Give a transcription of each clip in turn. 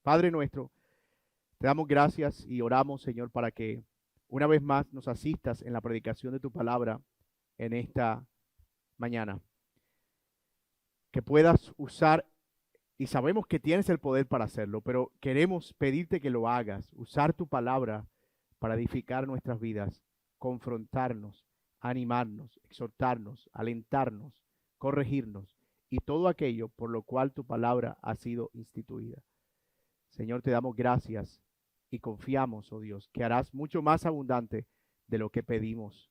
Padre nuestro, te damos gracias y oramos, Señor, para que una vez más nos asistas en la predicación de tu palabra en esta mañana. Que puedas usar, y sabemos que tienes el poder para hacerlo, pero queremos pedirte que lo hagas, usar tu palabra para edificar nuestras vidas, confrontarnos, animarnos, exhortarnos, alentarnos, corregirnos y todo aquello por lo cual tu palabra ha sido instituida. Señor, te damos gracias y confiamos, oh Dios, que harás mucho más abundante de lo que pedimos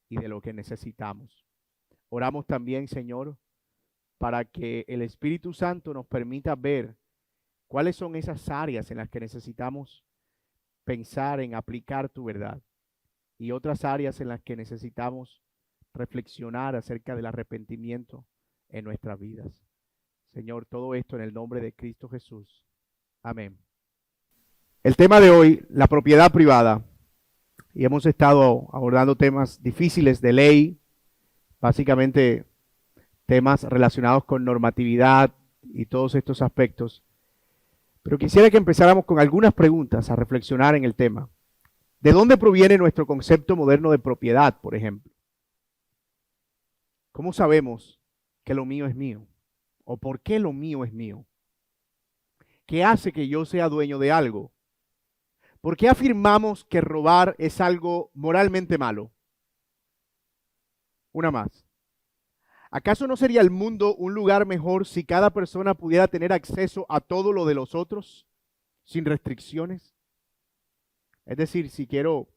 y de lo que necesitamos. Oramos también, Señor, para que el Espíritu Santo nos permita ver cuáles son esas áreas en las que necesitamos pensar en aplicar tu verdad y otras áreas en las que necesitamos reflexionar acerca del arrepentimiento en nuestras vidas. Señor, todo esto en el nombre de Cristo Jesús. Amén. El tema de hoy, la propiedad privada. Y hemos estado abordando temas difíciles de ley, básicamente temas relacionados con normatividad y todos estos aspectos. Pero quisiera que empezáramos con algunas preguntas a reflexionar en el tema. ¿De dónde proviene nuestro concepto moderno de propiedad, por ejemplo? ¿Cómo sabemos que lo mío es mío? ¿O por qué lo mío es mío? ¿Qué hace que yo sea dueño de algo? ¿Por qué afirmamos que robar es algo moralmente malo? Una más. ¿Acaso no sería el mundo un lugar mejor si cada persona pudiera tener acceso a todo lo de los otros sin restricciones? Es decir, si quiero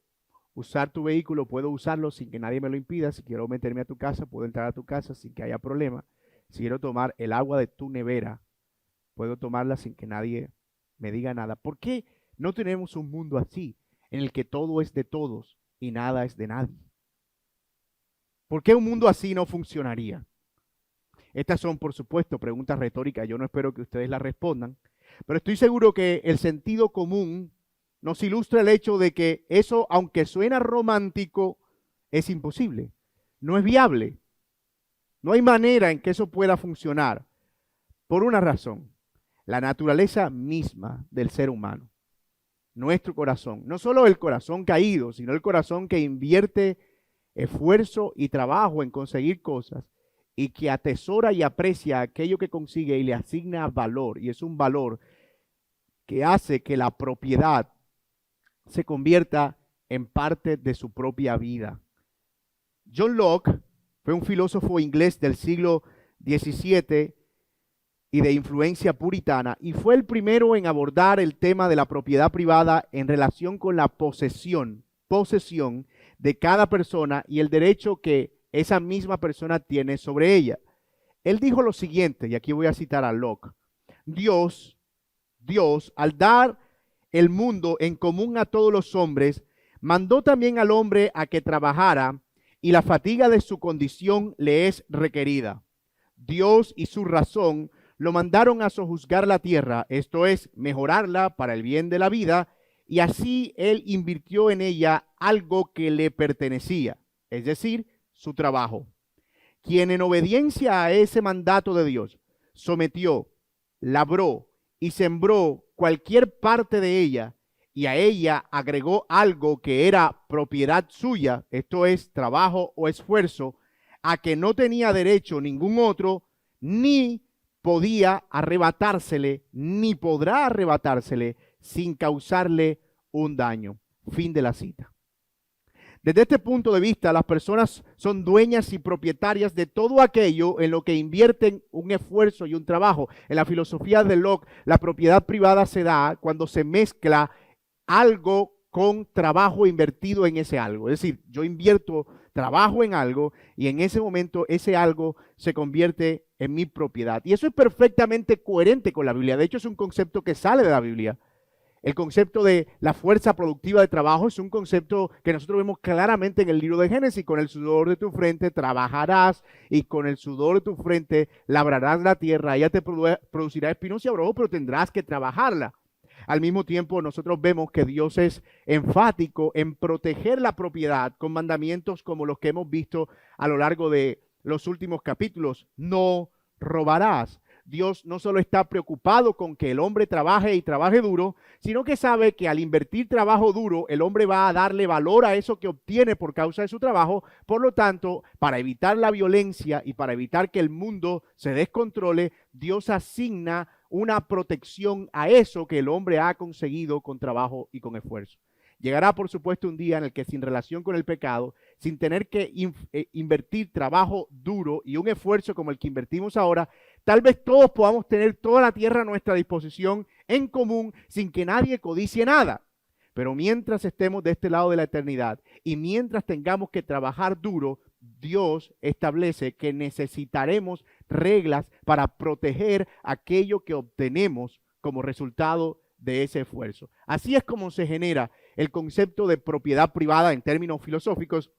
usar tu vehículo, puedo usarlo sin que nadie me lo impida. Si quiero meterme a tu casa, puedo entrar a tu casa sin que haya problema. Si quiero tomar el agua de tu nevera, puedo tomarla sin que nadie me diga nada. ¿Por qué no tenemos un mundo así, en el que todo es de todos y nada es de nadie? ¿Por qué un mundo así no funcionaría? Estas son, por supuesto, preguntas retóricas. Yo no espero que ustedes las respondan, pero estoy seguro que el sentido común nos ilustra el hecho de que eso, aunque suena romántico, es imposible. No es viable. No hay manera en que eso pueda funcionar. Por una razón, la naturaleza misma del ser humano. Nuestro corazón, no solo el corazón caído, sino el corazón que invierte esfuerzo y trabajo en conseguir cosas y que atesora y aprecia aquello que consigue y le asigna valor. Y es un valor que hace que la propiedad se convierta en parte de su propia vida. John Locke fue un filósofo inglés del siglo XVII y de influencia puritana, y fue el primero en abordar el tema de la propiedad privada en relación con la posesión de cada persona y el derecho que esa misma persona tiene sobre ella. Él dijo lo siguiente, y aquí voy a citar a Locke: Dios, al dar el mundo en común a todos los hombres, mandó también al hombre a que trabajara, y la fatiga de su condición le es requerida. Dios y su razón lo mandaron a sojuzgar la tierra, esto es, mejorarla para el bien de la vida, y así él invirtió en ella algo que le pertenecía, es decir, su trabajo. Quien en obediencia a ese mandato de Dios sometió, labró y sembró cualquier parte de ella, y a ella agregó algo que era propiedad suya, esto es, trabajo o esfuerzo, a que no tenía derecho ningún otro, ni podía arrebatársele, ni podrá arrebatársele sin causarle un daño. Fin de la cita. Desde este punto de vista, las personas son dueñas y propietarias de todo aquello en lo que invierten un esfuerzo y un trabajo. En la filosofía de Locke, la propiedad privada se da cuando se mezcla algo con trabajo invertido en ese algo. Es decir, yo invierto trabajo en algo y en ese momento ese algo se convierte en mi propiedad. Y eso es perfectamente coherente con la Biblia. De hecho, es un concepto que sale de la Biblia. El concepto de la fuerza productiva de trabajo es un concepto que nosotros vemos claramente en el libro de Génesis. Con el sudor de tu frente trabajarás y con el sudor de tu frente labrarás la tierra. Ella te producirá espinos y abrojos, pero tendrás que trabajarla. Al mismo tiempo, nosotros vemos que Dios es enfático en proteger la propiedad con mandamientos como los que hemos visto a lo largo de los últimos capítulos. No robarás. Dios no solo está preocupado con que el hombre trabaje y trabaje duro, sino que sabe que al invertir trabajo duro, el hombre va a darle valor a eso que obtiene por causa de su trabajo. Por lo tanto, para evitar la violencia y para evitar que el mundo se descontrole, Dios asigna una protección a eso que el hombre ha conseguido con trabajo y con esfuerzo. Llegará, por supuesto, un día en el que sin relación con el pecado, sin tener que invertir trabajo duro y un esfuerzo como el que invertimos ahora, tal vez todos podamos tener toda la tierra a nuestra disposición en común sin que nadie codicie nada. Pero mientras estemos de este lado de la eternidad y mientras tengamos que trabajar duro, Dios establece que necesitaremos reglas para proteger aquello que obtenemos como resultado de ese esfuerzo. Así es como se genera el concepto de propiedad privada en términos filosóficos,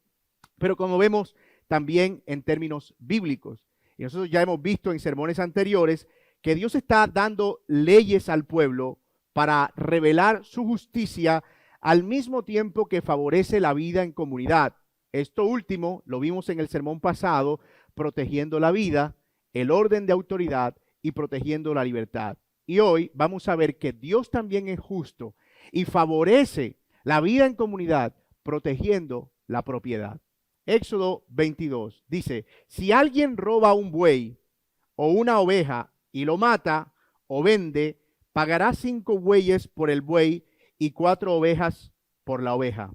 pero como vemos también en términos bíblicos. Y nosotros ya hemos visto en sermones anteriores que Dios está dando leyes al pueblo para revelar su justicia al mismo tiempo que favorece la vida en comunidad. Esto último lo vimos en el sermón pasado, protegiendo la vida, el orden de autoridad y protegiendo la libertad. Y hoy vamos a ver que Dios también es justo y favorece la vida en comunidad, protegiendo la propiedad. Éxodo 22 dice, si alguien roba un buey o una oveja y lo mata o vende, pagará 5 bueyes por el buey y 4 ovejas por la oveja.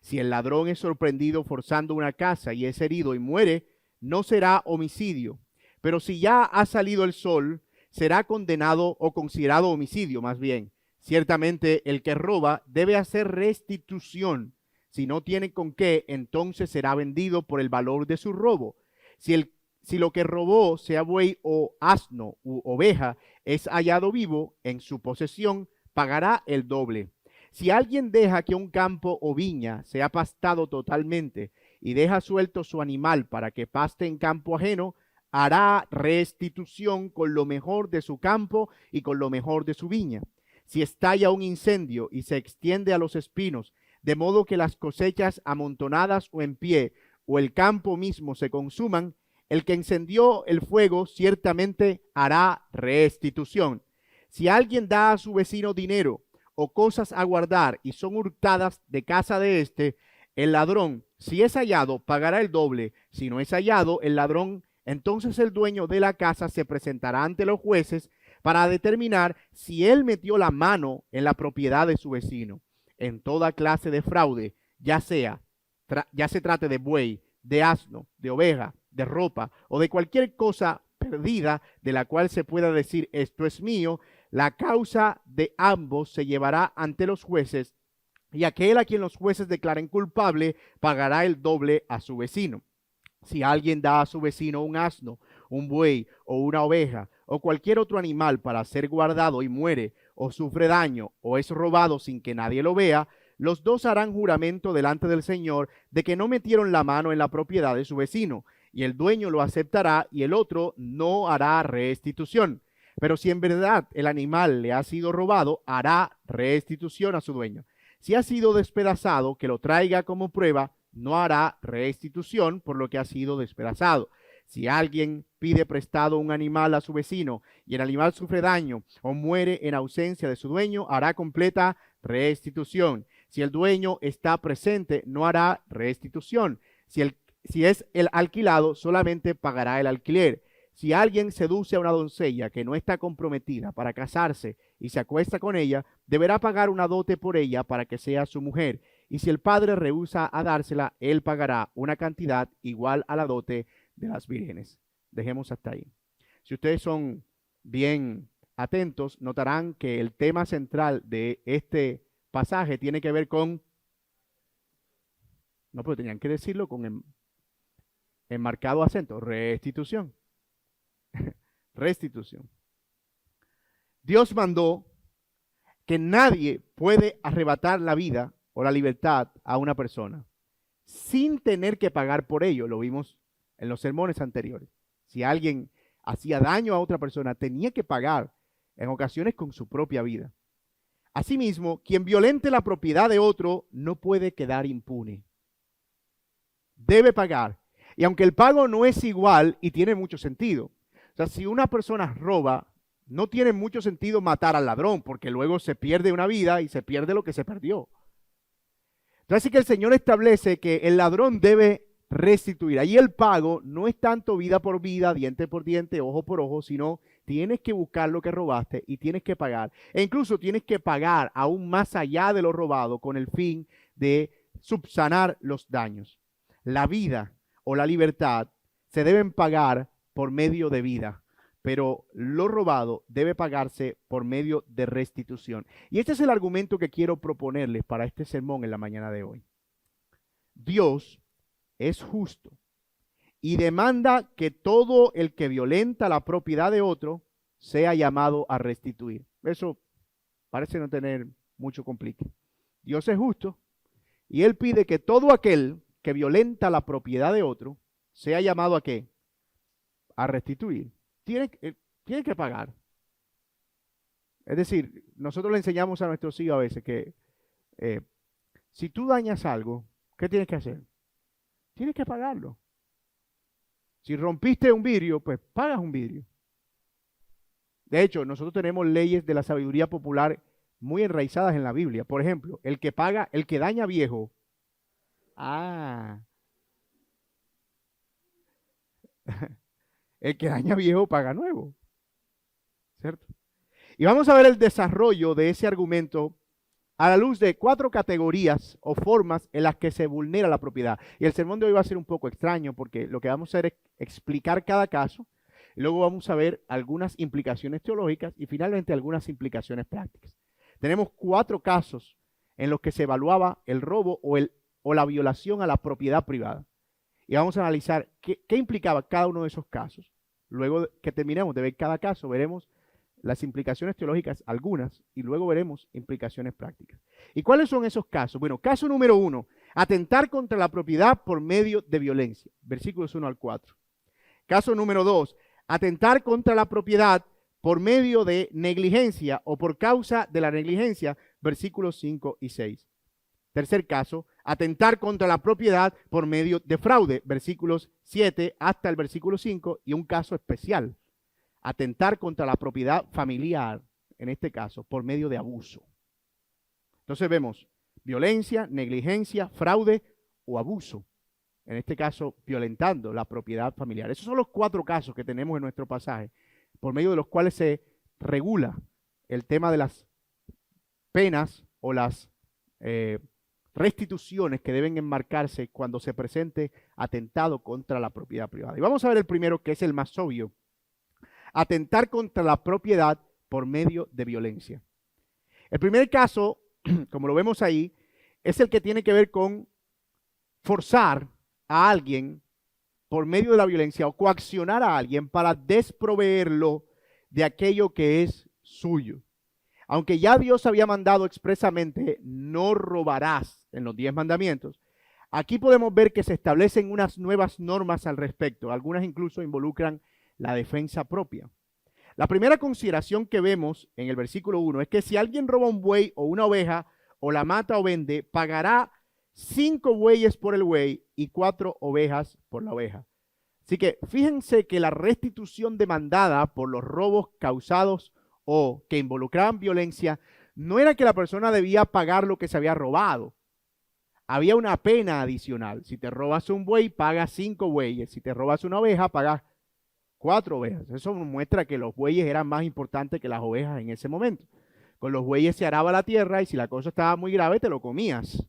Si el ladrón es sorprendido forzando una casa y es herido y muere, no será homicidio. Pero si ya ha salido el sol, será condenado o considerado homicidio más bien. Ciertamente el que roba debe hacer restitución. Si no tiene con qué, entonces será vendido por el valor de su robo. Si lo que robó, sea buey o asno u oveja, es hallado vivo en su posesión, pagará el doble. Si alguien deja que un campo o viña sea pastado totalmente y deja suelto su animal para que paste en campo ajeno, hará restitución con lo mejor de su campo y con lo mejor de su viña. Si estalla un incendio y se extiende a los espinos, de modo que las cosechas amontonadas o en pie o el campo mismo se consuman, el que encendió el fuego ciertamente hará restitución. Si alguien da a su vecino dinero o cosas a guardar y son hurtadas de casa de éste, el ladrón, si es hallado, pagará el doble. Si no es hallado el ladrón, entonces el dueño de la casa se presentará ante los jueces para determinar si él metió la mano en la propiedad de su vecino. En toda clase de fraude, ya se trate de buey, de asno, de oveja, de ropa o de cualquier cosa perdida de la cual se pueda decir esto es mío, la causa de ambos se llevará ante los jueces y aquel a quien los jueces declaren culpable pagará el doble a su vecino. Si alguien da a su vecino un asno, un buey o una oveja o cualquier otro animal para ser guardado y muere o sufre daño o es robado sin que nadie lo vea, los dos harán juramento delante del Señor de que no metieron la mano en la propiedad de su vecino, y el dueño lo aceptará y el otro no hará restitución. Pero si en verdad el animal le ha sido robado, hará restitución a su dueño. Si ha sido despedazado, que lo traiga como prueba, no hará restitución por lo que ha sido despedazado. Si alguien pide prestado un animal a su vecino y el animal sufre daño o muere en ausencia de su dueño, hará completa restitución. Si el dueño está presente, no hará restitución. Si es el alquilado, solamente pagará el alquiler. Si alguien seduce a una doncella que no está comprometida para casarse y se acuesta con ella, deberá pagar una dote por ella para que sea su mujer. Y si el padre rehúsa a dársela, él pagará una cantidad igual a la dote de las vírgenes. Dejemos hasta ahí. Si ustedes son bien atentos, notarán que el tema central de este pasaje tiene que ver con, no, pero tenían que decirlo con enmarcado acento, restitución. Restitución. Dios mandó que nadie puede arrebatar la vida o la libertad a una persona sin tener que pagar por ello. Lo vimos en los sermones anteriores. Si alguien hacía daño a otra persona, tenía que pagar, en ocasiones con su propia vida. Asimismo, quien violente la propiedad de otro no puede quedar impune. Debe pagar. Y aunque el pago no es igual y tiene mucho sentido, O sea, si una persona roba, no tiene mucho sentido matar al ladrón, porque luego se pierde una vida y se pierde lo que se perdió. Entonces, así que el Señor establece que el ladrón debe restituir. Ahí el pago no es tanto vida por vida, diente por diente, ojo por ojo, sino tienes que buscar lo que robaste y tienes que pagar. E incluso tienes que pagar aún más allá de lo robado con el fin de subsanar los daños. La vida o la libertad se deben pagar por medio de vida, pero lo robado debe pagarse por medio de restitución. Y este es el argumento que quiero proponerles para este sermón en la mañana de hoy. Dios es justo y demanda que todo el que violenta la propiedad de otro sea llamado a restituir. Eso parece no tener mucho complique. Dios es justo y Él pide que todo aquel que violenta la propiedad de otro sea llamado ¿a qué? A restituir. Tiene que pagar. Es decir, nosotros le enseñamos a nuestros hijos a veces que si tú dañas algo, ¿qué tienes que hacer? Tienes que pagarlo. Si rompiste un vidrio, pues pagas un vidrio. De hecho, nosotros tenemos leyes de la sabiduría popular muy enraizadas en la Biblia. Por ejemplo, el que paga, el que daña viejo. El que daña viejo paga nuevo. ¿Cierto? Y vamos a ver el desarrollo de ese argumento a la luz de 4 categorías o formas en las que se vulnera la propiedad. Y el sermón de hoy va a ser un poco extraño porque lo que vamos a hacer es explicar cada caso, y luego vamos a ver algunas implicaciones teológicas y finalmente algunas implicaciones prácticas. Tenemos 4 casos en los que se evaluaba el robo o la violación a la propiedad privada. Y vamos a analizar qué implicaba cada uno de esos casos. Luego que terminemos de ver cada caso, veremos las implicaciones teológicas, algunas, y luego veremos implicaciones prácticas. ¿Y cuáles son esos casos? Bueno, caso número 1, atentar contra la propiedad por medio de violencia, versículos 1 al 4. Caso número 2, atentar contra la propiedad por medio de negligencia o por causa de la negligencia, versículos 5 y 6. Tercer caso, atentar contra la propiedad por medio de fraude, versículos 7 hasta el versículo 5, y un caso especial, atentar contra la propiedad familiar, en este caso, por medio de abuso. Entonces vemos violencia, negligencia, fraude o abuso. En este caso, violentando la propiedad familiar. Esos son los 4 casos que tenemos en nuestro pasaje, por medio de los cuales se regula el tema de las penas o las restituciones que deben enmarcarse cuando se presente atentado contra la propiedad privada. Y vamos a ver el primero, que es el más obvio. Atentar contra la propiedad por medio de violencia. El primer caso, como lo vemos ahí, es el que tiene que ver con forzar a alguien por medio de la violencia o coaccionar a alguien para desproveerlo de aquello que es suyo. Aunque ya Dios había mandado expresamente, no robarás en los 10 mandamientos, aquí podemos ver que se establecen unas nuevas normas al respecto. Algunas incluso involucran la defensa propia. La primera consideración que vemos en el versículo 1 es que si alguien roba un buey o una oveja o la mata o vende, pagará 5 bueyes por el buey y 4 ovejas por la oveja. Así que fíjense que la restitución demandada por los robos causados o que involucraban violencia no era que la persona debía pagar lo que se había robado. Había una pena adicional. Si te robas un buey, pagas 5 bueyes. Si te robas una oveja, pagas 4 ovejas. Eso muestra que los bueyes eran más importantes que las ovejas en ese momento. Con los bueyes se araba la tierra y si la cosa estaba muy grave te lo comías.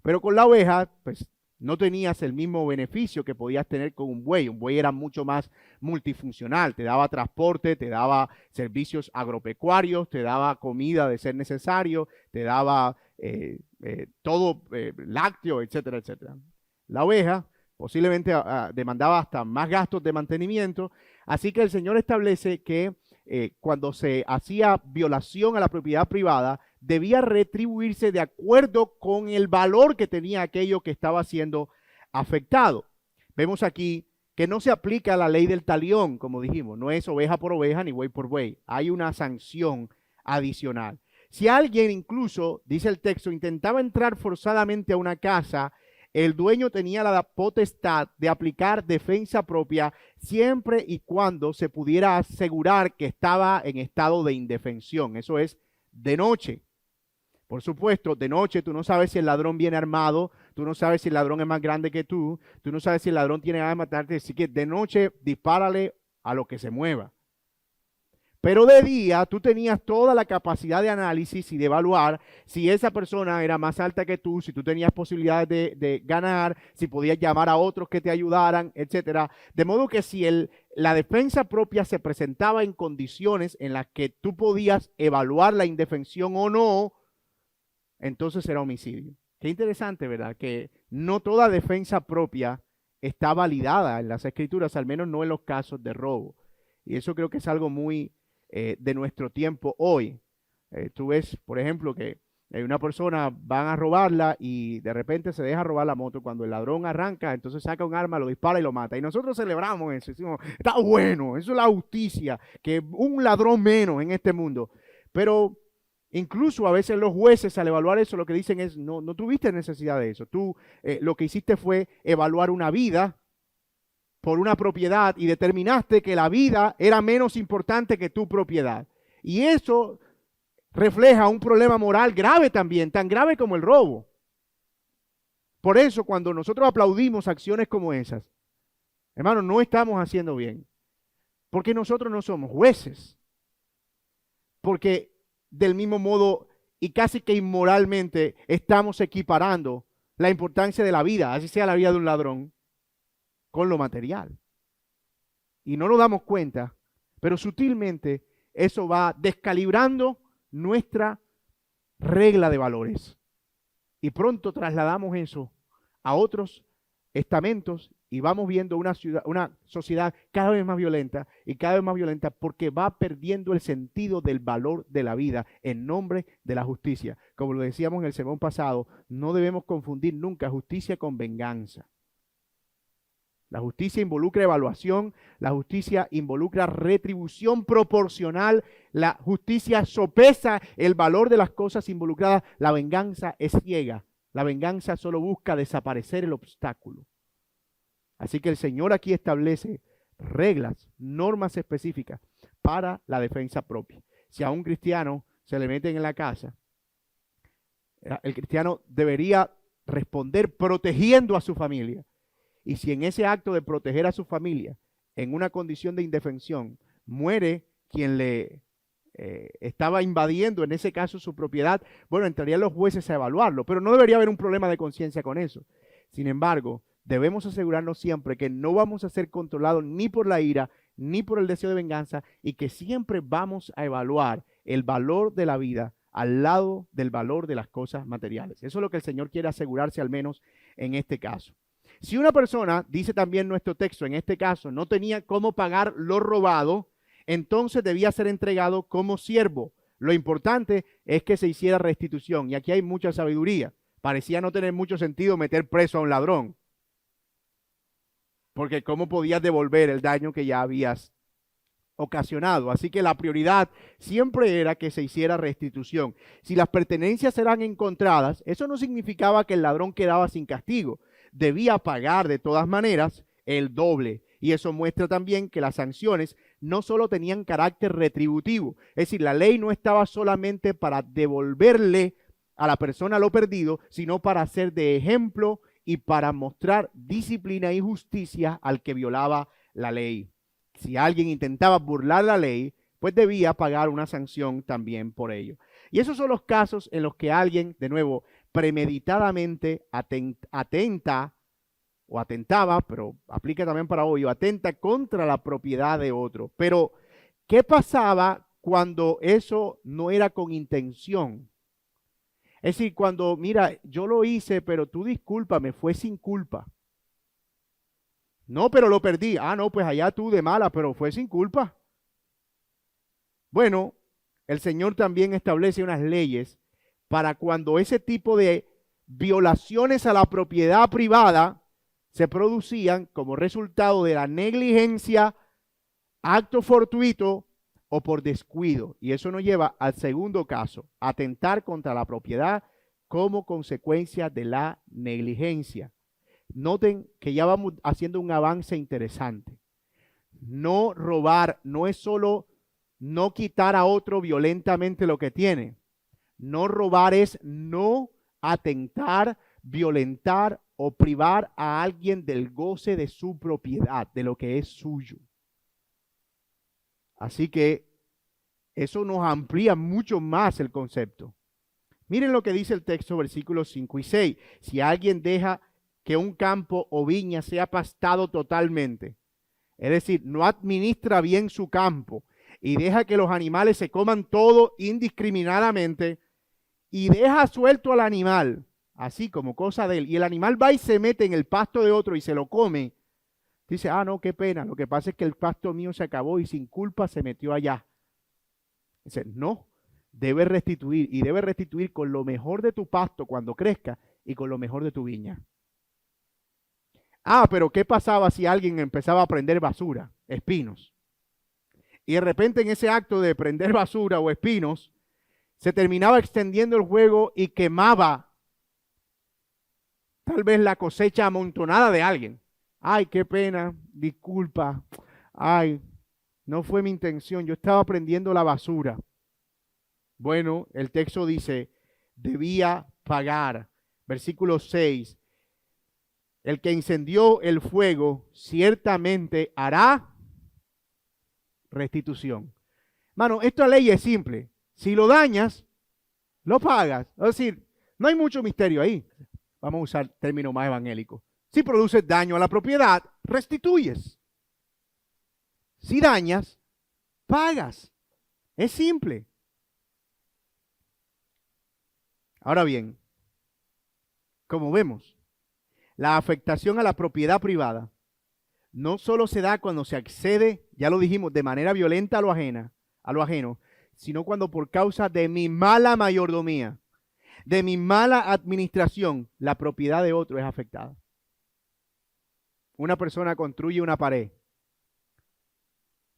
Pero con la oveja, pues no tenías el mismo beneficio que podías tener con un buey. Un buey era mucho más multifuncional. Te daba transporte, te daba servicios agropecuarios, te daba comida de ser necesario, te daba todo lácteo, etcétera, etcétera. La oveja posiblemente demandaba hasta más gastos de mantenimiento. Así que el Señor establece que cuando se hacía violación a la propiedad privada, debía retribuirse de acuerdo con el valor que tenía aquello que estaba siendo afectado. Vemos aquí que no se aplica la ley del talión, como dijimos, no es oveja por oveja ni buey por buey. Hay una sanción adicional. Si alguien incluso, dice el texto, intentaba entrar forzadamente a una casa el dueño tenía la potestad de aplicar defensa propia siempre y cuando se pudiera asegurar que estaba en estado de indefensión. Eso es de noche. Por supuesto, de noche tú no sabes si el ladrón viene armado, tú no sabes si el ladrón es más grande que tú no sabes si el ladrón tiene ganas de matarte, así que de noche dispárale a lo que se mueva. Pero de día tú tenías toda la capacidad de análisis y de evaluar si esa persona era más alta que tú, si tú tenías posibilidades de ganar, si podías llamar a otros que te ayudaran, etcétera. De modo que si la defensa propia se presentaba en condiciones en las que tú podías evaluar la indefensión o no, entonces era homicidio. Qué interesante, ¿verdad? Que no toda defensa propia está validada en las Escrituras, al menos no en los casos de robo. Y eso creo que es algo muy de nuestro tiempo hoy. Tú ves, por ejemplo, que una persona van a robarla y de repente se deja robar la moto. Cuando el ladrón arranca, entonces saca un arma, lo dispara y lo mata. Y nosotros celebramos eso. Decimos, está bueno, eso es la justicia, que un ladrón menos en este mundo. Pero incluso a veces los jueces al evaluar eso lo que dicen es, no tuviste necesidad de eso. Tú lo que hiciste fue evaluar una vida por una propiedad y determinaste que la vida era menos importante que tu propiedad. Y eso refleja un problema moral grave también, tan grave como el robo. Por eso cuando nosotros aplaudimos acciones como esas, hermanos, no estamos haciendo bien. Porque nosotros no somos jueces. Porque del mismo modo y casi que inmoralmente estamos equiparando la importancia de la vida, así sea la vida de un ladrón, con lo material. Y no nos damos cuenta, pero sutilmente eso va descalibrando nuestra regla de valores. Y pronto trasladamos eso a otros estamentos y vamos viendo una sociedad cada vez más violenta y cada vez más violenta porque va perdiendo el sentido del valor de la vida en nombre de la justicia. Como lo decíamos en el sermón pasado, no debemos confundir nunca justicia con venganza. La justicia involucra evaluación, la justicia involucra retribución proporcional, la justicia sopesa el valor de las cosas involucradas, la venganza es ciega, la venganza solo busca desaparecer el obstáculo. Así que el Señor aquí establece reglas, normas específicas para la defensa propia. Si a un cristiano se le meten en la casa, el cristiano debería responder protegiendo a su familia. Y si en ese acto de proteger a su familia, en una condición de indefensión, muere quien le estaba invadiendo, en ese caso, su propiedad, bueno, entrarían los jueces a evaluarlo, pero no debería haber un problema de conciencia con eso. Sin embargo, debemos asegurarnos siempre que no vamos a ser controlados ni por la ira, ni por el deseo de venganza, y que siempre vamos a evaluar el valor de la vida al lado del valor de las cosas materiales. Eso es lo que el Señor quiere asegurarse, al menos en este caso. Si una persona, dice también nuestro texto, en este caso, no tenía cómo pagar lo robado, entonces debía ser entregado como siervo. Lo importante es que se hiciera restitución. Y aquí hay mucha sabiduría. Parecía no tener mucho sentido meter preso a un ladrón. Porque ¿cómo podías devolver el daño que ya habías ocasionado? Así que la prioridad siempre era que se hiciera restitución. Si las pertenencias eran encontradas, eso no significaba que el ladrón quedaba sin castigo. Debía pagar de todas maneras el doble. Y eso muestra también que las sanciones no solo tenían carácter retributivo, es decir, la ley no estaba solamente para devolverle a la persona lo perdido, sino para ser de ejemplo y para mostrar disciplina y justicia al que violaba la ley. Si alguien intentaba burlar la ley, pues debía pagar una sanción también por ello. Y esos son los casos en los que alguien, de nuevo, premeditadamente atenta o atentaba, pero aplica también para hoy, o atenta contra la propiedad de otro. Pero, ¿qué pasaba cuando eso no era con intención? Es decir, cuando, mira, yo lo hice, pero tú discúlpame, fue sin culpa. No, pero lo perdí. Ah, no, pues allá tú de mala, pero fue sin culpa. Bueno, el Señor también establece unas leyes para cuando ese tipo de violaciones a la propiedad privada se producían como resultado de la negligencia, acto fortuito o por descuido. Y eso nos lleva al segundo caso, atentar contra la propiedad como consecuencia de la negligencia. Noten que ya vamos haciendo un avance interesante. No robar no es solo no quitar a otro violentamente lo que tiene. No robar es no atentar, violentar o privar a alguien del goce de su propiedad, de lo que es suyo. Así que eso nos amplía mucho más el concepto. Miren lo que dice el texto, versículos 5 y 6. Si alguien deja que un campo o viña sea pastado totalmente, es decir, no administra bien su campo y deja que los animales se coman todo indiscriminadamente y deja suelto al animal, así como cosa de él, y el animal va y se mete en el pasto de otro y se lo come, dice, no, qué pena, lo que pasa es que el pasto mío se acabó y sin culpa se metió allá. Dice, no, debe restituir y debe restituir con lo mejor de tu pasto cuando crezca y con lo mejor de tu viña. Pero ¿qué pasaba si alguien empezaba a prender basura, espinos? Y de repente en ese acto de prender basura o espinos, se terminaba extendiendo el fuego y quemaba tal vez la cosecha amontonada de alguien. Ay, qué pena, disculpa. Ay, no fue mi intención, yo estaba prendiendo la basura. Bueno, el texto dice, debía pagar. Versículo 6. El que incendió el fuego ciertamente hará restitución. Mano, esta ley es simple. Si lo dañas, lo pagas. Es decir, no hay mucho misterio ahí. Vamos a usar términos más evangélicos. Si produces daño a la propiedad, restituyes. Si dañas, pagas. Es simple. Ahora bien, como vemos, la afectación a la propiedad privada no solo se da cuando se accede, ya lo dijimos, de manera violenta a lo ajeno, sino cuando por causa de mi mala mayordomía, de mi mala administración, la propiedad de otro es afectada. Una persona construye una pared,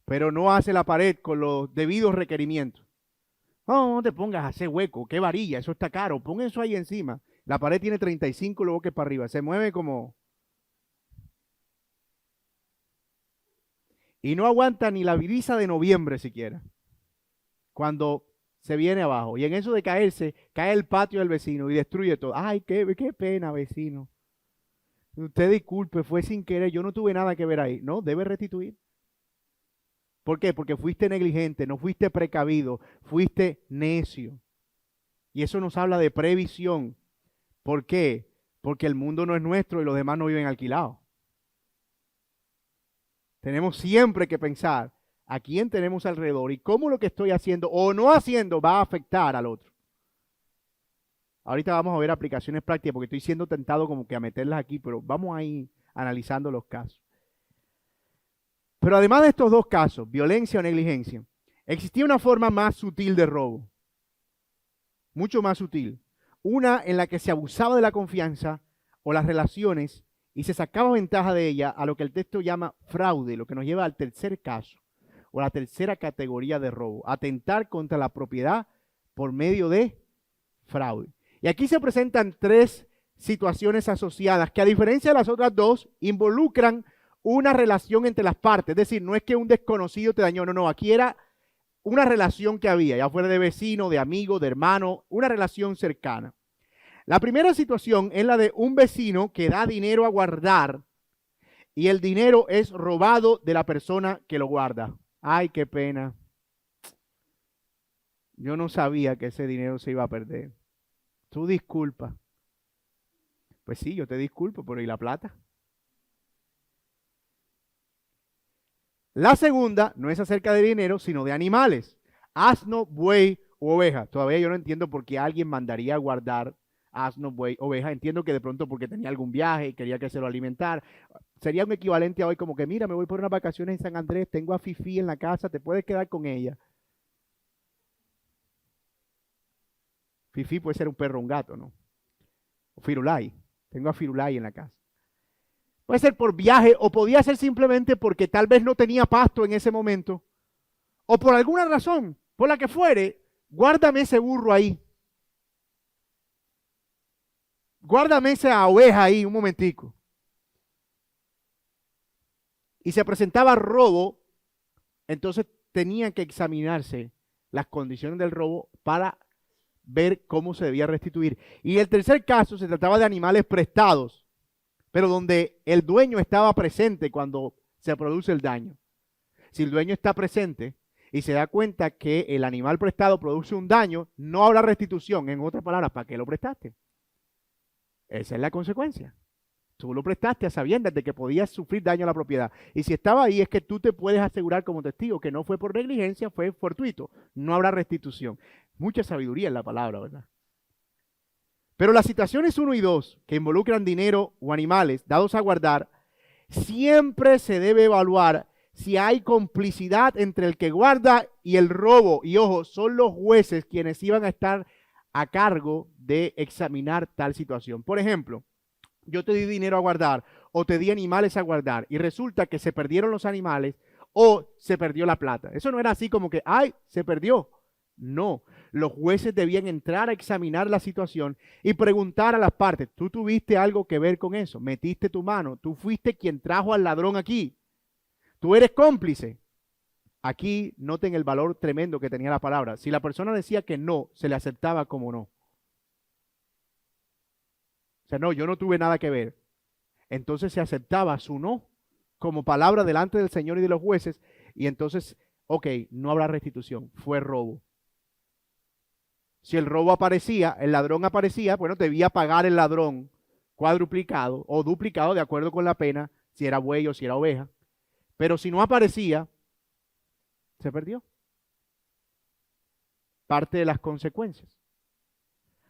pero no hace la pared con los debidos requerimientos. No te pongas a hacer hueco, qué varilla, eso está caro, pon eso ahí encima. La pared tiene 35 bloques para arriba, se mueve como... Y no aguanta ni la brisa de noviembre siquiera, cuando se viene abajo. Y en eso de caerse, cae el patio del vecino y destruye todo. Ay, qué pena, vecino. Usted disculpe, fue sin querer, yo no tuve nada que ver ahí. No, debe restituir. ¿Por qué? Porque fuiste negligente, no fuiste precavido, fuiste necio. Y eso nos habla de previsión. ¿Por qué? Porque el mundo no es nuestro y los demás no viven alquilados. Tenemos siempre que pensar a quién tenemos alrededor y cómo lo que estoy haciendo o no haciendo va a afectar al otro. Ahorita vamos a ver aplicaciones prácticas porque estoy siendo tentado como que a meterlas aquí, pero vamos a ir analizando los casos. Pero además de estos dos casos, violencia o negligencia, existía una forma más sutil de robo, mucho más sutil. Una en la que se abusaba de la confianza o las relaciones y se sacaba ventaja de ella a lo que el texto llama fraude, lo que nos lleva al tercer caso o la tercera categoría de robo, atentar contra la propiedad por medio de fraude. Y aquí se presentan tres situaciones asociadas que, a diferencia de las otras dos, involucran una relación entre las partes. Es decir, no es que un desconocido te dañó, no, aquí era una relación que había, ya fuera de vecino, de amigo, de hermano, una relación cercana. La primera situación es la de un vecino que da dinero a guardar y el dinero es robado de la persona que lo guarda. Ay, qué pena. Yo no sabía que ese dinero se iba a perder. Tú disculpa. Pues sí, yo te disculpo, pero ¿y la plata? La segunda no es acerca de dinero, sino de animales. Asno, buey u oveja. Todavía yo no entiendo por qué alguien mandaría a guardar asno, buey, oveja. Entiendo que de pronto porque tenía algún viaje y quería que se lo alimentara. Sería un equivalente a hoy como que, mira, me voy por unas vacaciones en San Andrés, tengo a Fifi en la casa, te puedes quedar con ella. Fifi puede ser un perro o un gato, ¿no? O Firulai. Tengo a Firulai en la casa. Puede ser por viaje o podía ser simplemente porque tal vez no tenía pasto en ese momento. O por alguna razón, por la que fuere, guárdame ese burro ahí. Guárdame esa oveja ahí un momentico. y se presentaba robo, entonces tenían que examinarse las condiciones del robo para ver cómo se debía restituir. Y el tercer caso se trataba de animales prestados, pero donde el dueño estaba presente cuando se produce el daño. Si el dueño está presente y se da cuenta que el animal prestado produce un daño, no habrá restitución. En otras palabras, ¿para qué lo prestaste? Esa es la consecuencia. Tú lo prestaste a sabiendas de que podías sufrir daño a la propiedad. Y si estaba ahí, es que tú te puedes asegurar como testigo que no fue por negligencia, fue fortuito. No habrá restitución. Mucha sabiduría en la palabra, ¿verdad? Pero las situaciones 1 y 2, que involucran dinero o animales dados a guardar, siempre se debe evaluar si hay complicidad entre el que guarda y el robo. Y ojo, son los jueces quienes iban a estar a cargo de examinar tal situación. Por ejemplo, yo te di dinero a guardar o te di animales a guardar y resulta que se perdieron los animales o se perdió la plata. Eso no era así como que, ay, se perdió. No, los jueces debían entrar a examinar la situación y preguntar a las partes, ¿tú tuviste algo que ver con eso? ¿Metiste tu mano? ¿Tú fuiste quien trajo al ladrón aquí? ¿Tú eres cómplice? Aquí noten el valor tremendo que tenía la palabra. Si la persona decía que no, se le aceptaba como no. O sea, no, yo no tuve nada que ver. Entonces se aceptaba su no como palabra delante del Señor y de los jueces. Y entonces, ok, no habrá restitución. Fue robo. Si el robo aparecía, el ladrón aparecía, bueno, debía pagar el ladrón cuadruplicado o duplicado de acuerdo con la pena, si era buey o si era oveja. Pero si no aparecía, se perdió. Parte de las consecuencias.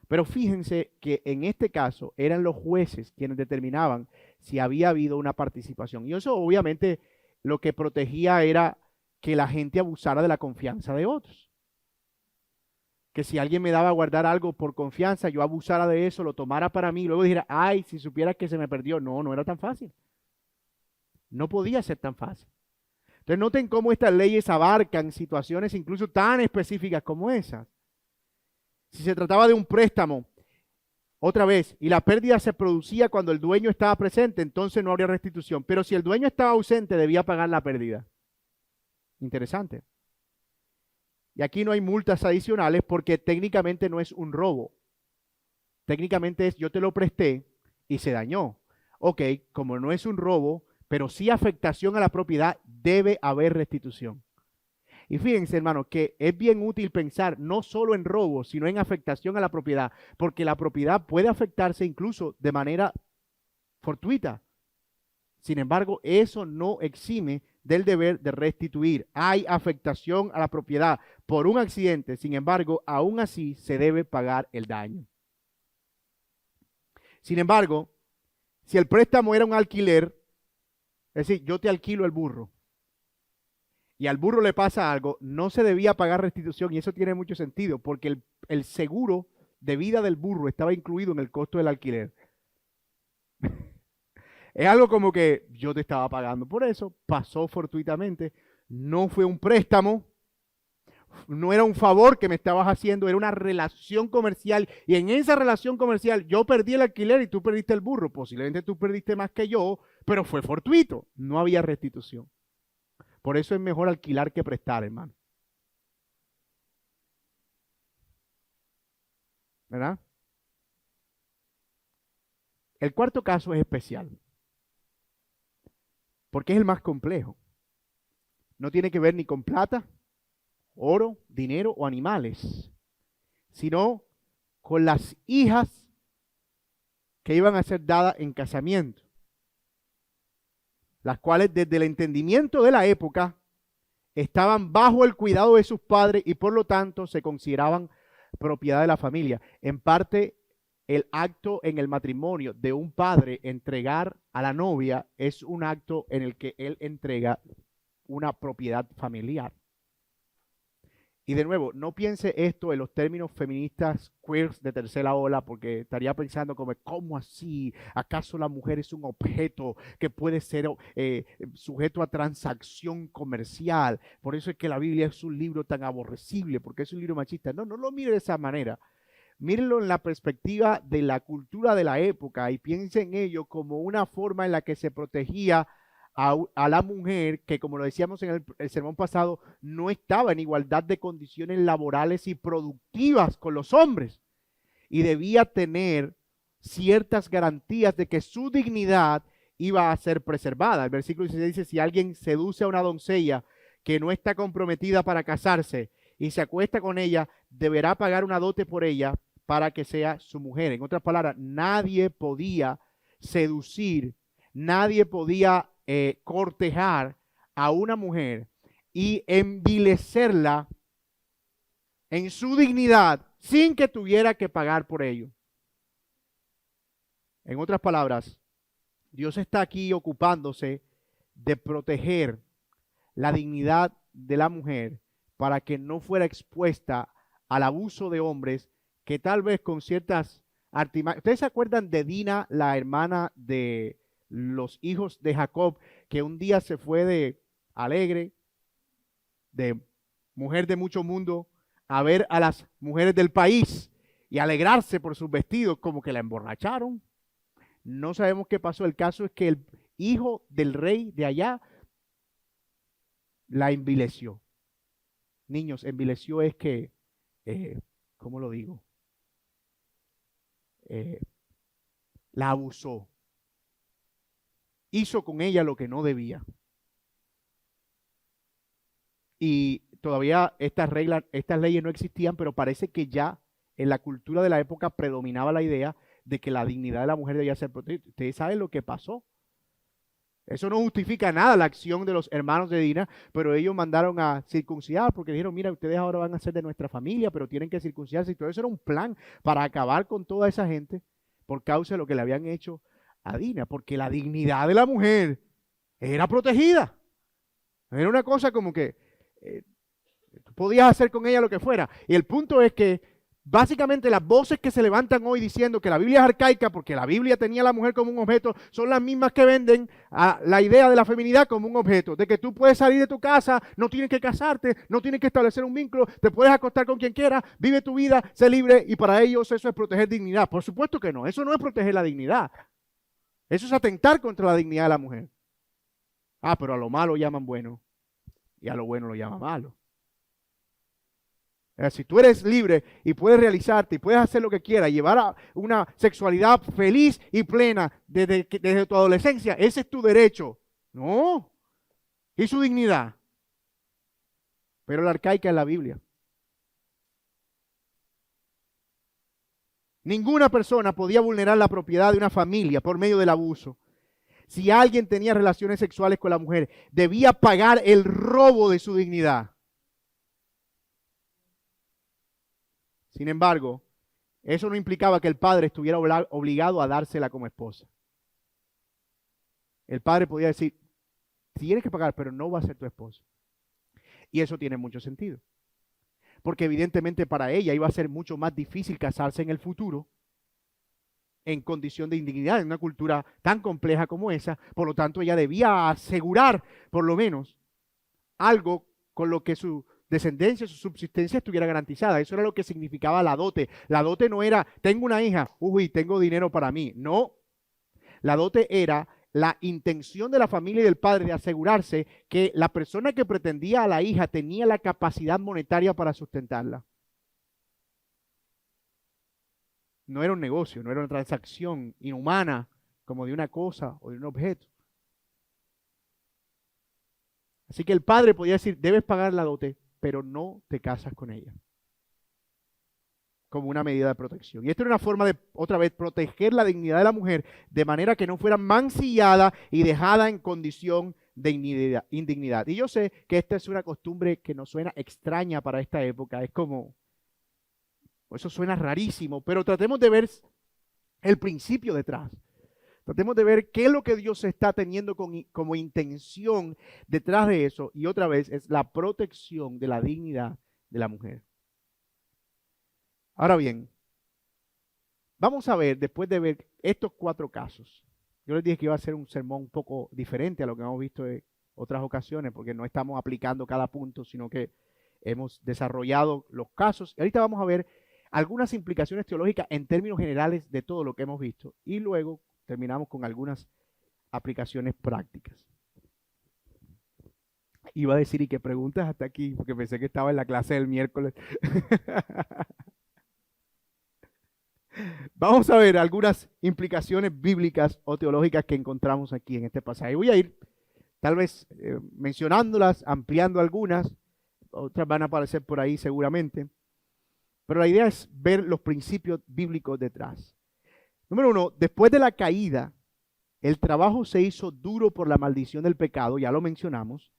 Pero fíjense que en este caso eran los jueces quienes determinaban si había habido una participación. Y eso obviamente lo que protegía era que la gente abusara de la confianza de otros. Que si alguien me daba a guardar algo por confianza, yo abusara de eso, lo tomara para mí, luego dijera, ay, si supieras que se me perdió. No, no era tan fácil. No podía ser tan fácil. Entonces noten cómo estas leyes abarcan situaciones incluso tan específicas como esas. Si se trataba de un préstamo, otra vez, y la pérdida se producía cuando el dueño estaba presente, entonces no habría restitución. Pero si el dueño estaba ausente, debía pagar la pérdida. Interesante. Y aquí no hay multas adicionales porque técnicamente no es un robo. Técnicamente es yo te lo presté y se dañó. Ok, como no es un robo, pero sí afectación a la propiedad, debe haber restitución. Y fíjense, hermanos, que es bien útil pensar no solo en robo, sino en afectación a la propiedad, porque la propiedad puede afectarse incluso de manera fortuita. Sin embargo, eso no exime del deber de restituir. Hay afectación a la propiedad por un accidente, sin embargo, aún así se debe pagar el daño. Sin embargo, si el préstamo era un alquiler, es decir, yo te alquilo el burro, y al burro le pasa algo, no se debía pagar restitución y eso tiene mucho sentido porque el seguro de vida del burro estaba incluido en el costo del alquiler. Es algo como que yo te estaba pagando por eso, pasó fortuitamente, no fue un préstamo, no era un favor que me estabas haciendo, era una relación comercial y en esa relación comercial yo perdí el alquiler y tú perdiste el burro, posiblemente tú perdiste más que yo, pero fue fortuito, no había restitución. Por eso es mejor alquilar que prestar, hermano. ¿Verdad? El cuarto caso es especial, porque es el más complejo. No tiene que ver ni con plata, oro, dinero o animales, sino con las hijas que iban a ser dadas en casamiento, las cuales desde el entendimiento de la época estaban bajo el cuidado de sus padres y por lo tanto se consideraban propiedad de la familia. En parte, el acto en el matrimonio de un padre entregar a la novia es un acto en el que él entrega una propiedad familiar. Y de nuevo, no piense esto en los términos feministas queers de tercera ola, porque estaría pensando como, ¿cómo así? ¿Acaso la mujer es un objeto que puede ser sujeto a transacción comercial? Por eso es que la Biblia es un libro tan aborrecible, porque es un libro machista. No, no lo mire de esa manera. Mírenlo en la perspectiva de la cultura de la época y piensen en ello como una forma en la que se protegía a la mujer que, como lo decíamos en el sermón pasado, no estaba en igualdad de condiciones laborales y productivas con los hombres y debía tener ciertas garantías de que su dignidad iba a ser preservada. El versículo 16 dice, si alguien seduce a una doncella que no está comprometida para casarse y se acuesta con ella, deberá pagar una dote por ella para que sea su mujer. En otras palabras, nadie podía seducir, nadie podía cortejar a una mujer y envilecerla en su dignidad sin que tuviera que pagar por ello. En otras palabras, Dios está aquí ocupándose de proteger la dignidad de la mujer para que no fuera expuesta al abuso de hombres que tal vez con ciertas artimañas. ¿Ustedes se acuerdan de Dina, la hermana de los hijos de Jacob, que un día se fue de alegre, de mujer de mucho mundo, a ver a las mujeres del país y alegrarse por sus vestidos, como que la emborracharon? No sabemos qué pasó. El caso es que el hijo del rey de allá la envileció. Niños, envileció es que, ¿cómo lo digo? La abusó. Hizo con ella lo que no debía. Y todavía estas reglas, estas leyes no existían, pero parece que ya en la cultura de la época predominaba la idea de que la dignidad de la mujer debía ser protegida. Ustedes saben lo que pasó. Eso no justifica nada la acción de los hermanos de Dina, pero ellos mandaron a circuncidar porque dijeron, mira, ustedes ahora van a ser de nuestra familia, pero tienen que circuncidarse. Y todo eso era un plan para acabar con toda esa gente por causa de lo que le habían hecho a Dina, porque la dignidad de la mujer era protegida. Era una cosa como que tú podías hacer con ella lo que fuera. Y el punto es que básicamente las voces que se levantan hoy diciendo que la Biblia es arcaica porque la Biblia tenía a la mujer como un objeto, son las mismas que venden a la idea de la feminidad como un objeto, de que tú puedes salir de tu casa, no tienes que casarte, no tienes que establecer un vínculo, te puedes acostar con quien quieras, vive tu vida, sé libre, y para ellos eso es proteger dignidad. Por supuesto que no, eso no es proteger la dignidad, eso es atentar contra la dignidad de la mujer. Ah, pero a lo malo llaman bueno y a lo bueno lo llaman malo. Si tú eres libre y puedes realizarte y puedes hacer lo que quieras, llevar a una sexualidad feliz y plena desde tu adolescencia, ese es tu derecho. No. Y su dignidad. Pero la arcaica es la Biblia. Ninguna persona podía vulnerar la propiedad de una familia por medio del abuso. Si alguien tenía relaciones sexuales con la mujer, debía pagar el robo de su dignidad. Sin embargo, eso no implicaba que el padre estuviera obligado a dársela como esposa. El padre podía decir, tienes que pagar, pero no va a ser tu esposa. Y eso tiene mucho sentido. Porque evidentemente para ella iba a ser mucho más difícil casarse en el futuro en condición de indignidad, en una cultura tan compleja como esa. Por lo tanto, ella debía asegurar, por lo menos, algo con lo que su descendencia, su subsistencia estuviera garantizada. Eso era lo que significaba la dote. La dote no era, tengo una hija, uy, tengo dinero para mí. No, la dote era la intención de la familia y del padre de asegurarse que la persona que pretendía a la hija tenía la capacidad monetaria para sustentarla. No era un negocio, no era una transacción inhumana como de una cosa o de un objeto. Así que el padre podía decir, debes pagar la dote, pero no te casas con ella. Como una medida de protección. Y esto era una forma de, otra vez, proteger la dignidad de la mujer de manera que no fuera mancillada y dejada en condición de indignidad. Y yo sé que esta es una costumbre que nos suena extraña para esta época. Es como, eso suena rarísimo, pero tratemos de ver el principio detrás. Tratemos de ver qué es lo que Dios está teniendo como intención detrás de eso. Y otra vez es la protección de la dignidad de la mujer. Ahora bien, vamos a ver, después de ver estos 4 casos, yo les dije que iba a ser un sermón un poco diferente a lo que hemos visto en otras ocasiones, porque no estamos aplicando cada punto, sino que hemos desarrollado los casos. Y ahorita vamos a ver algunas implicaciones teológicas en términos generales de todo lo que hemos visto. Y luego terminamos con algunas aplicaciones prácticas. Iba a decir, ¿y qué preguntas hasta aquí? Porque pensé que estaba en la clase del miércoles. Vamos a ver algunas implicaciones bíblicas o teológicas que encontramos aquí en este pasaje. Voy a ir tal vez mencionándolas, ampliando algunas, otras van a aparecer por ahí seguramente, pero la idea es ver los principios bíblicos detrás. Número uno, después de la caída, el trabajo se hizo duro por la maldición del pecado, ya lo mencionamos.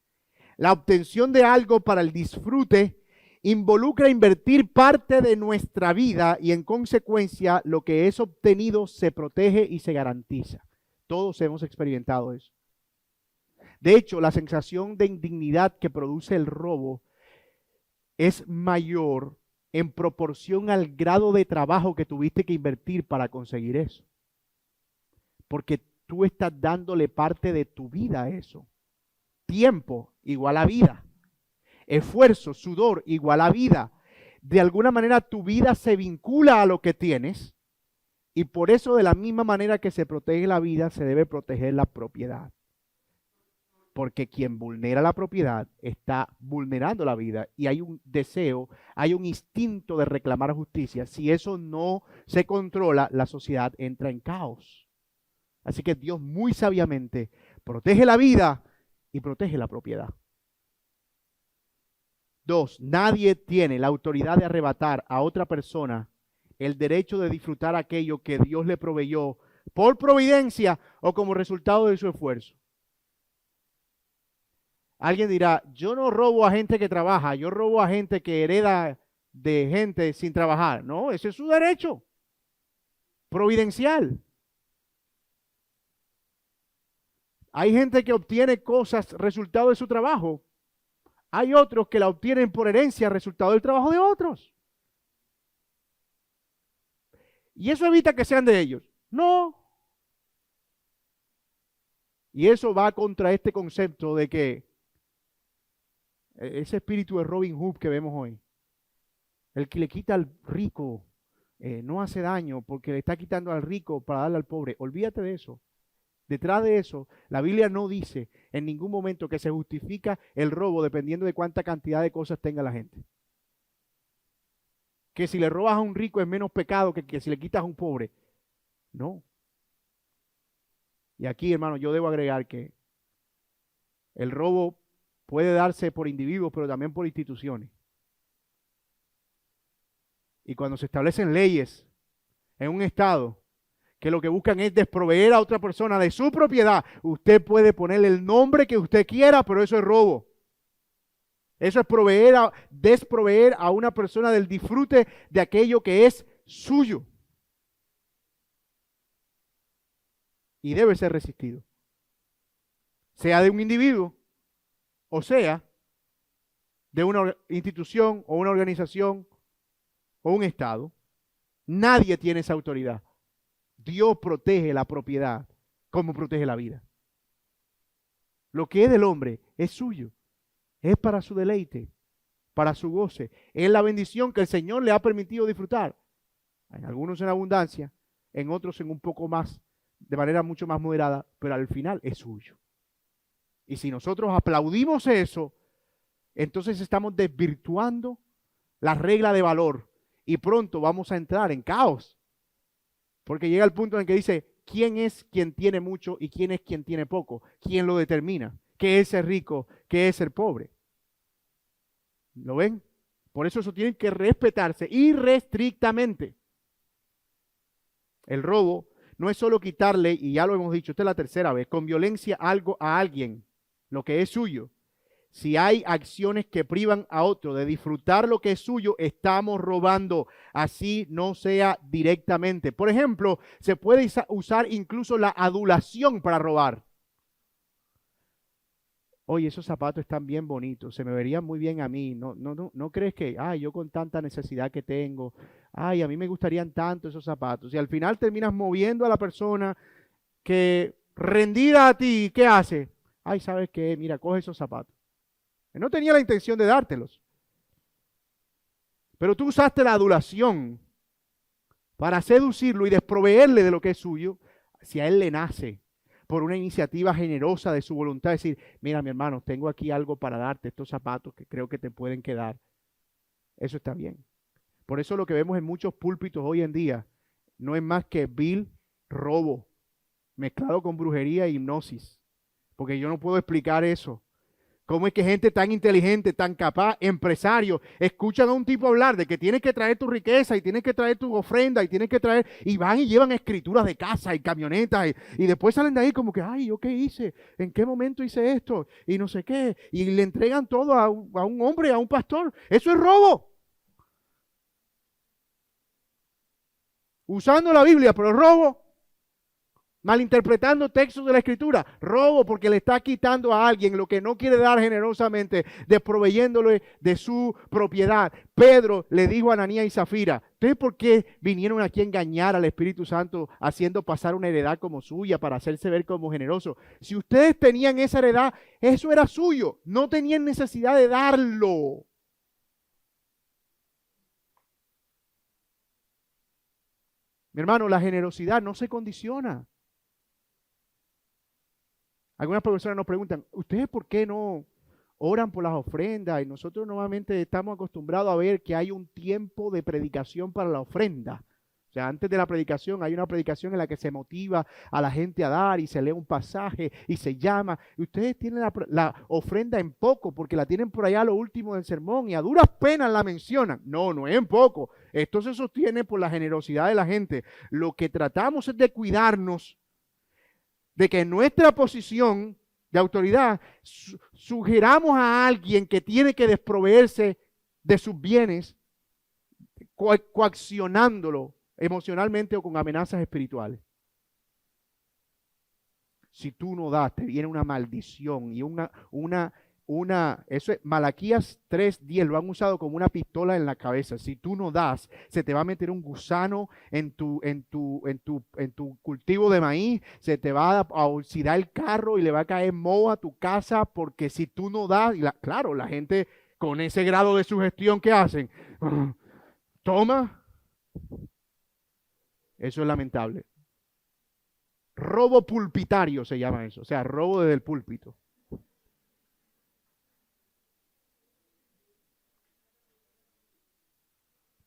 La obtención de algo para el disfrute involucra invertir parte de nuestra vida y en consecuencia lo que es obtenido se protege y se garantiza. Todos hemos experimentado eso. De hecho, la sensación de indignidad que produce el robo es mayor en proporción al grado de trabajo que tuviste que invertir para conseguir eso. Porque tú estás dándole parte de tu vida a eso. Tiempo igual a vida. Esfuerzo, sudor igual a vida. De alguna manera tu vida se vincula a lo que tienes y por eso de la misma manera que se protege la vida, se debe proteger la propiedad. Porque quien vulnera la propiedad está vulnerando la vida y hay un deseo, hay un instinto de reclamar justicia. Si eso no se controla, la sociedad entra en caos. Así que Dios muy sabiamente protege la vida y protege la propiedad. 2. Nadie tiene la autoridad de arrebatar a otra persona el derecho de disfrutar aquello que Dios le proveyó por providencia o como resultado de su esfuerzo. Alguien dirá, yo no robo a gente que trabaja, yo robo a gente que hereda de gente sin trabajar. No, ese es su derecho providencial. Hay gente que obtiene cosas resultado de su trabajo. Hay otros que la obtienen por herencia, resultado del trabajo de otros. ¿Y eso evita que sean de ellos? No. Y eso va contra este concepto de que ese espíritu de Robin Hood que vemos hoy, el que le quita al rico, no hace daño porque le está quitando al rico para darle al pobre. Olvídate de eso. Detrás de eso, la Biblia no dice en ningún momento que se justifica el robo dependiendo de cuánta cantidad de cosas tenga la gente. Que si le robas a un rico es menos pecado que si le quitas a un pobre. No. Y aquí, hermano, yo debo agregar que el robo puede darse por individuos, pero también por instituciones. Y cuando se establecen leyes en un estado que lo que buscan es desproveer a otra persona de su propiedad, usted puede ponerle el nombre que usted quiera, pero eso es robo. Eso es desproveer a una persona del disfrute de aquello que es suyo. Y debe ser resistido. Sea de un individuo, o sea, de una institución o una organización o un estado. Nadie tiene esa autoridad. Dios protege la propiedad como protege la vida. Lo que es del hombre es suyo. Es para su deleite, para su goce. Es la bendición que el Señor le ha permitido disfrutar. En algunos en abundancia, en otros en un poco más, de manera mucho más moderada, pero al final es suyo. Y si nosotros aplaudimos eso, entonces estamos desvirtuando la regla de valor y pronto vamos a entrar en caos. Porque llega el punto en el que dice, ¿quién es quien tiene mucho y quién es quien tiene poco? ¿Quién lo determina? ¿Qué es ser rico? ¿Qué es ser pobre? ¿Lo ven? Por eso tiene que respetarse irrestrictamente. El robo no es solo quitarle, y ya lo hemos dicho, esta es la tercera vez, con violencia algo a alguien, lo que es suyo. Si hay acciones que privan a otro de disfrutar lo que es suyo, estamos robando, así no sea directamente. Por ejemplo, se puede usar incluso la adulación para robar. Oye, esos zapatos están bien bonitos, se me verían muy bien a mí. ¿No crees que, ay, yo con tanta necesidad que tengo, ay, a mí me gustarían tanto esos zapatos? Y al final terminas moviendo a la persona que rendida a ti, ¿qué hace? Ay, ¿sabes qué? Mira, coge esos zapatos. No tenía la intención de dártelos. Pero tú usaste la adulación para seducirlo y desproveerle de lo que es suyo, si a él le nace. por una iniciativa generosa de su voluntad, decir, mira, mi hermano, tengo aquí algo para darte, estos zapatos que creo que te pueden quedar. Eso está bien. Por eso lo que vemos en muchos púlpitos hoy en día no es más que vil robo, mezclado con brujería e hipnosis. Porque yo no puedo explicar eso. ¿Cómo es que gente tan inteligente, tan capaz, empresarios, escuchan a un tipo hablar de que tienes que traer tu riqueza y tienes que traer tu ofrenda y tienes que traer, y van y llevan escrituras de casa y camionetas y después salen de ahí como que, ay, ¿yo qué hice? ¿En qué momento hice esto? Y no sé qué. Y le entregan todo a un hombre, a un pastor. Eso es robo. Usando la Biblia, pero robo. Malinterpretando textos de la Escritura, robo porque le está quitando a alguien lo que no quiere dar generosamente, desproveyéndole de su propiedad. Pedro le dijo a Ananías y Zafira, ¿ustedes por qué vinieron aquí a engañar al Espíritu Santo haciendo pasar una heredad como suya para hacerse ver como generoso? Si ustedes tenían esa heredad, eso era suyo, no tenían necesidad de darlo. Mi hermano, la generosidad no se condiciona. Algunas personas nos preguntan, ¿ustedes por qué no oran por las ofrendas? Y nosotros normalmente estamos acostumbrados a ver que hay un tiempo de predicación para la ofrenda. O sea, antes de la predicación hay una predicación en la que se motiva a la gente a dar y se lee un pasaje y se llama. Y ustedes tienen la ofrenda en poco porque la tienen por allá a lo último del sermón y a duras penas la mencionan. No, no es en poco. Esto se sostiene por la generosidad de la gente. Lo que tratamos es de cuidarnos de que en nuestra posición de autoridad sugiramos a alguien que tiene que desproveerse de sus bienes, coaccionándolo emocionalmente o con amenazas espirituales. Si tú no das, te viene una maldición y eso es Malaquías 3:10, lo han usado como una pistola en la cabeza. Si tú no das, se te va a meter un gusano en tu cultivo de maíz, se te va a oxidar el carro y le va a caer moho a tu casa, porque si tú no das, claro, la gente con ese grado de sugestión que hacen, toma, eso es lamentable. Robo pulpitario se llama eso, o sea, robo desde el púlpito.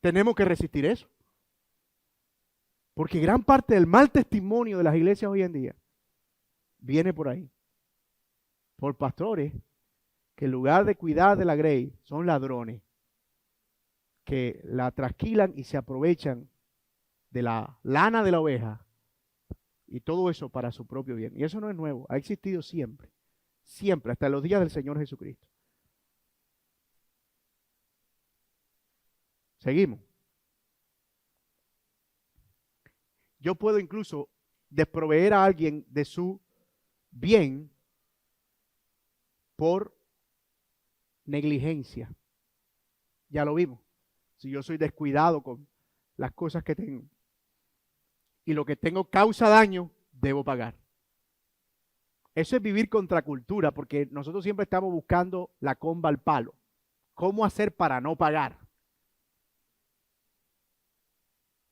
Tenemos que resistir eso. Porque gran parte del mal testimonio de las iglesias hoy en día viene por ahí. Por pastores que en lugar de cuidar de la grey son ladrones. Que la trasquilan y se aprovechan de la lana de la oveja. Y todo eso para su propio bien. Y eso no es nuevo. Ha existido siempre. Siempre, hasta los días del Señor Jesucristo. Seguimos. Yo puedo incluso desproveer a alguien de su bien por negligencia. Ya lo vimos. Si yo soy descuidado con las cosas que tengo y lo que tengo causa daño, debo pagar. Eso es vivir contra cultura, porque nosotros siempre estamos buscando la comba al palo. ¿Cómo hacer para no pagar?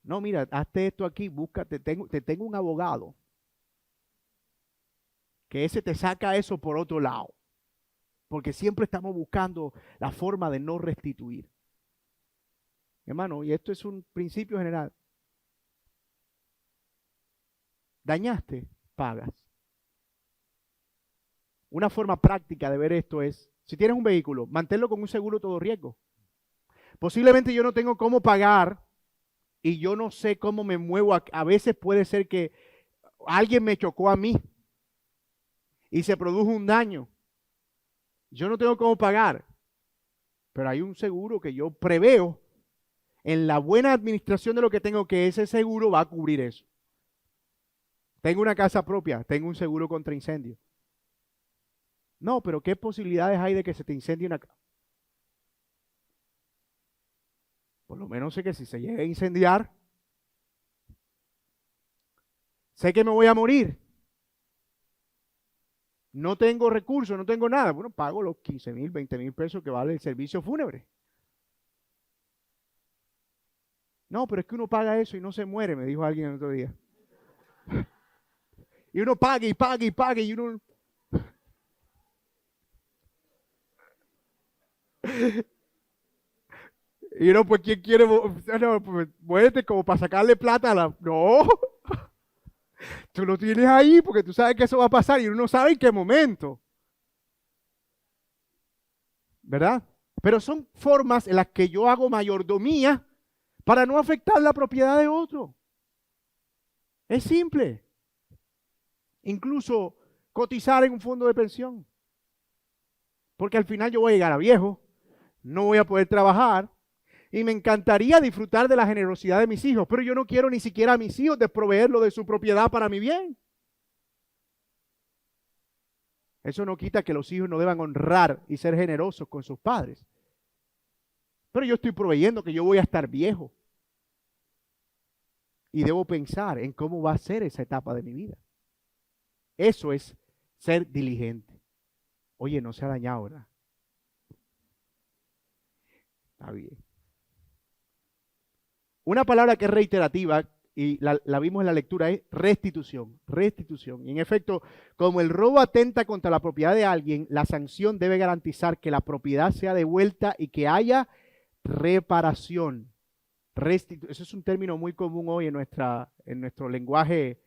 No, mira, hazte esto aquí, búscate, te tengo un abogado que ese te saca eso por otro lado. Porque siempre estamos buscando la forma de no restituir. Hermano, y esto es un principio general. Dañaste, pagas. Una forma práctica de ver esto es, si tienes un vehículo, manténlo con un seguro todo riesgo. Posiblemente yo no tengo cómo pagar y yo no sé cómo me muevo. A veces puede ser que alguien me chocó a mí y se produjo un daño. Yo no tengo cómo pagar, pero hay un seguro que yo preveo en la buena administración de lo que tengo, que ese seguro va a cubrir eso. Tengo una casa propia, tengo un seguro contra incendio. No, pero ¿qué posibilidades hay de que se te incendie una casa? Por lo menos sé que si se llega a incendiar, sé que me voy a morir. No tengo recursos, no tengo nada. Bueno, pago los 15,000, 20,000 pesos que vale el servicio fúnebre. No, pero es que uno paga eso y no se muere, me dijo alguien el otro día. Y uno paga y paga y paga y uno... Y uno, pues, ¿quién quiere? No, pues, muévete como para sacarle plata a la... No, tú lo tienes ahí porque tú sabes que eso va a pasar y uno no sabe en qué momento. ¿Verdad? Pero son formas en las que yo hago mayordomía para no afectar la propiedad de otro. Es simple. Incluso cotizar en un fondo de pensión. Porque al final yo voy a llegar a viejo, no voy a poder trabajar y me encantaría disfrutar de la generosidad de mis hijos, pero yo no quiero ni siquiera a mis hijos desproveerlo de su propiedad para mi bien. Eso no quita que los hijos no deban honrar y ser generosos con sus padres. Pero yo estoy proveyendo que yo voy a estar viejo y debo pensar en cómo va a ser esa etapa de mi vida. Eso es ser diligente. Oye, no se ha dañado, ¿verdad? Está bien. Una palabra que es reiterativa, y la vimos en la lectura, es restitución. Restitución. Y en efecto, como el robo atenta contra la propiedad de alguien, la sanción debe garantizar que la propiedad sea devuelta y que haya reparación. Eso es un término muy común hoy en nuestro lenguaje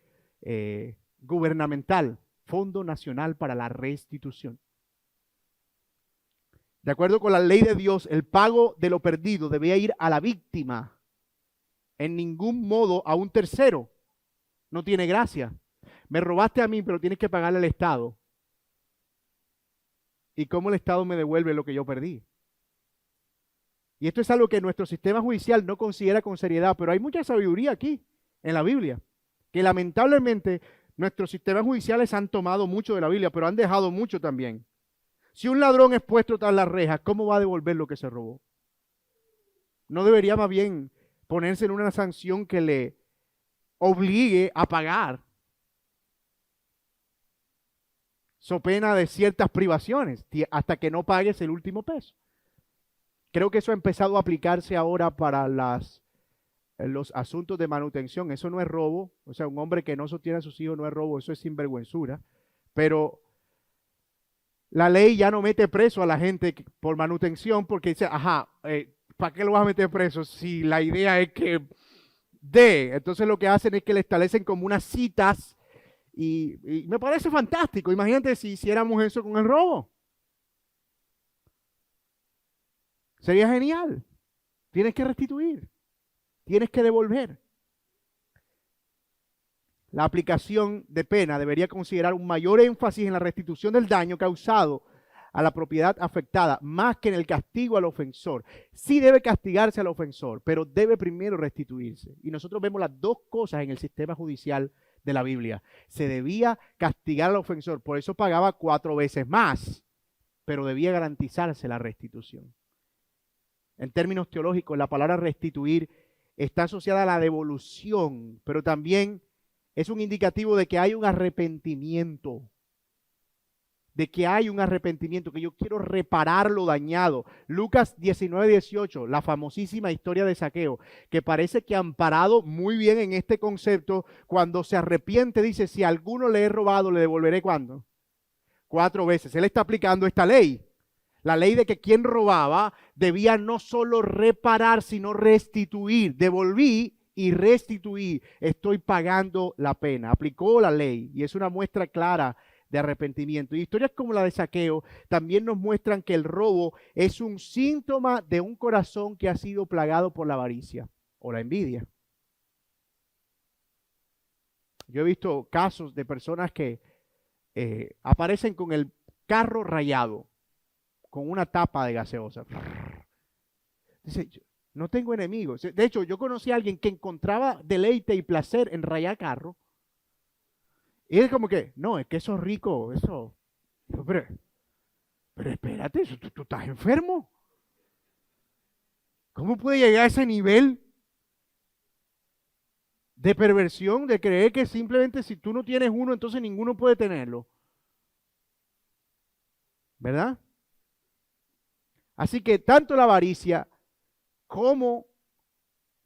gubernamental. Fondo Nacional para la Restitución. De acuerdo con la ley de Dios, el pago de lo perdido debía ir a la víctima, en ningún modo a un tercero. No tiene gracia. Me robaste a mí, pero tienes que pagarle al Estado. ¿Y cómo el Estado me devuelve lo que yo perdí? Y esto es algo que nuestro sistema judicial no considera con seriedad, pero hay mucha sabiduría aquí, en la Biblia, que lamentablemente nuestros sistemas judiciales han tomado mucho de la Biblia, pero han dejado mucho también. Si un ladrón es puesto tras las rejas, ¿cómo va a devolver lo que se robó? ¿No debería más bien ponerse en una sanción que le obligue a pagar, so pena de ciertas privaciones, hasta que no pagues el último peso? Creo que eso ha empezado a aplicarse ahora para los asuntos de manutención. Eso no es robo. O sea, un hombre que no sostiene a sus hijos no es robo. Eso es sinvergüenzura. Pero la ley ya no mete preso a la gente por manutención porque dice, ajá, ¿para qué lo vas a meter preso si la idea es que Entonces lo que hacen es que le establecen como unas citas y me parece fantástico. Imagínate si hiciéramos eso con el robo. Sería genial. Tienes que restituir. Tienes que devolver. La aplicación de pena debería considerar un mayor énfasis en la restitución del daño causado a la propiedad afectada, más que en el castigo al ofensor. Sí debe castigarse al ofensor, pero debe primero restituirse. Y nosotros vemos las dos cosas en el sistema judicial de la Biblia. Se debía castigar al ofensor, por eso pagaba 4 veces más, pero debía garantizarse la restitución. En términos teológicos, la palabra restituir está asociada a la devolución, pero también es un indicativo de que hay un arrepentimiento. Que yo quiero reparar lo dañado. Lucas 19:18, la famosísima historia de Zaqueo, que parece que amparado muy bien en este concepto, cuando se arrepiente dice, si a alguno le he robado, le devolveré ¿cuándo? 4 veces. Él está aplicando esta ley. La ley de que quien robaba debía no solo reparar, sino restituir. Devolví y restituí. Estoy pagando la pena. Aplicó la ley y es una muestra clara de arrepentimiento. Y historias como la de Zaqueo también nos muestran que el robo es un síntoma de un corazón que ha sido plagado por la avaricia o la envidia. Yo he visto casos de personas que aparecen con el carro rayado, con una tapa de gaseosa. Dice, no tengo enemigos. De hecho, yo conocí a alguien que encontraba deleite y placer en rayar carro. Y es como que, no, es que eso es rico, eso. Pero espérate, ¿tú estás enfermo? ¿Cómo puede llegar a ese nivel de perversión, de creer que simplemente si tú no tienes uno, entonces ninguno puede tenerlo? ¿Verdad? Así que tanto la avaricia como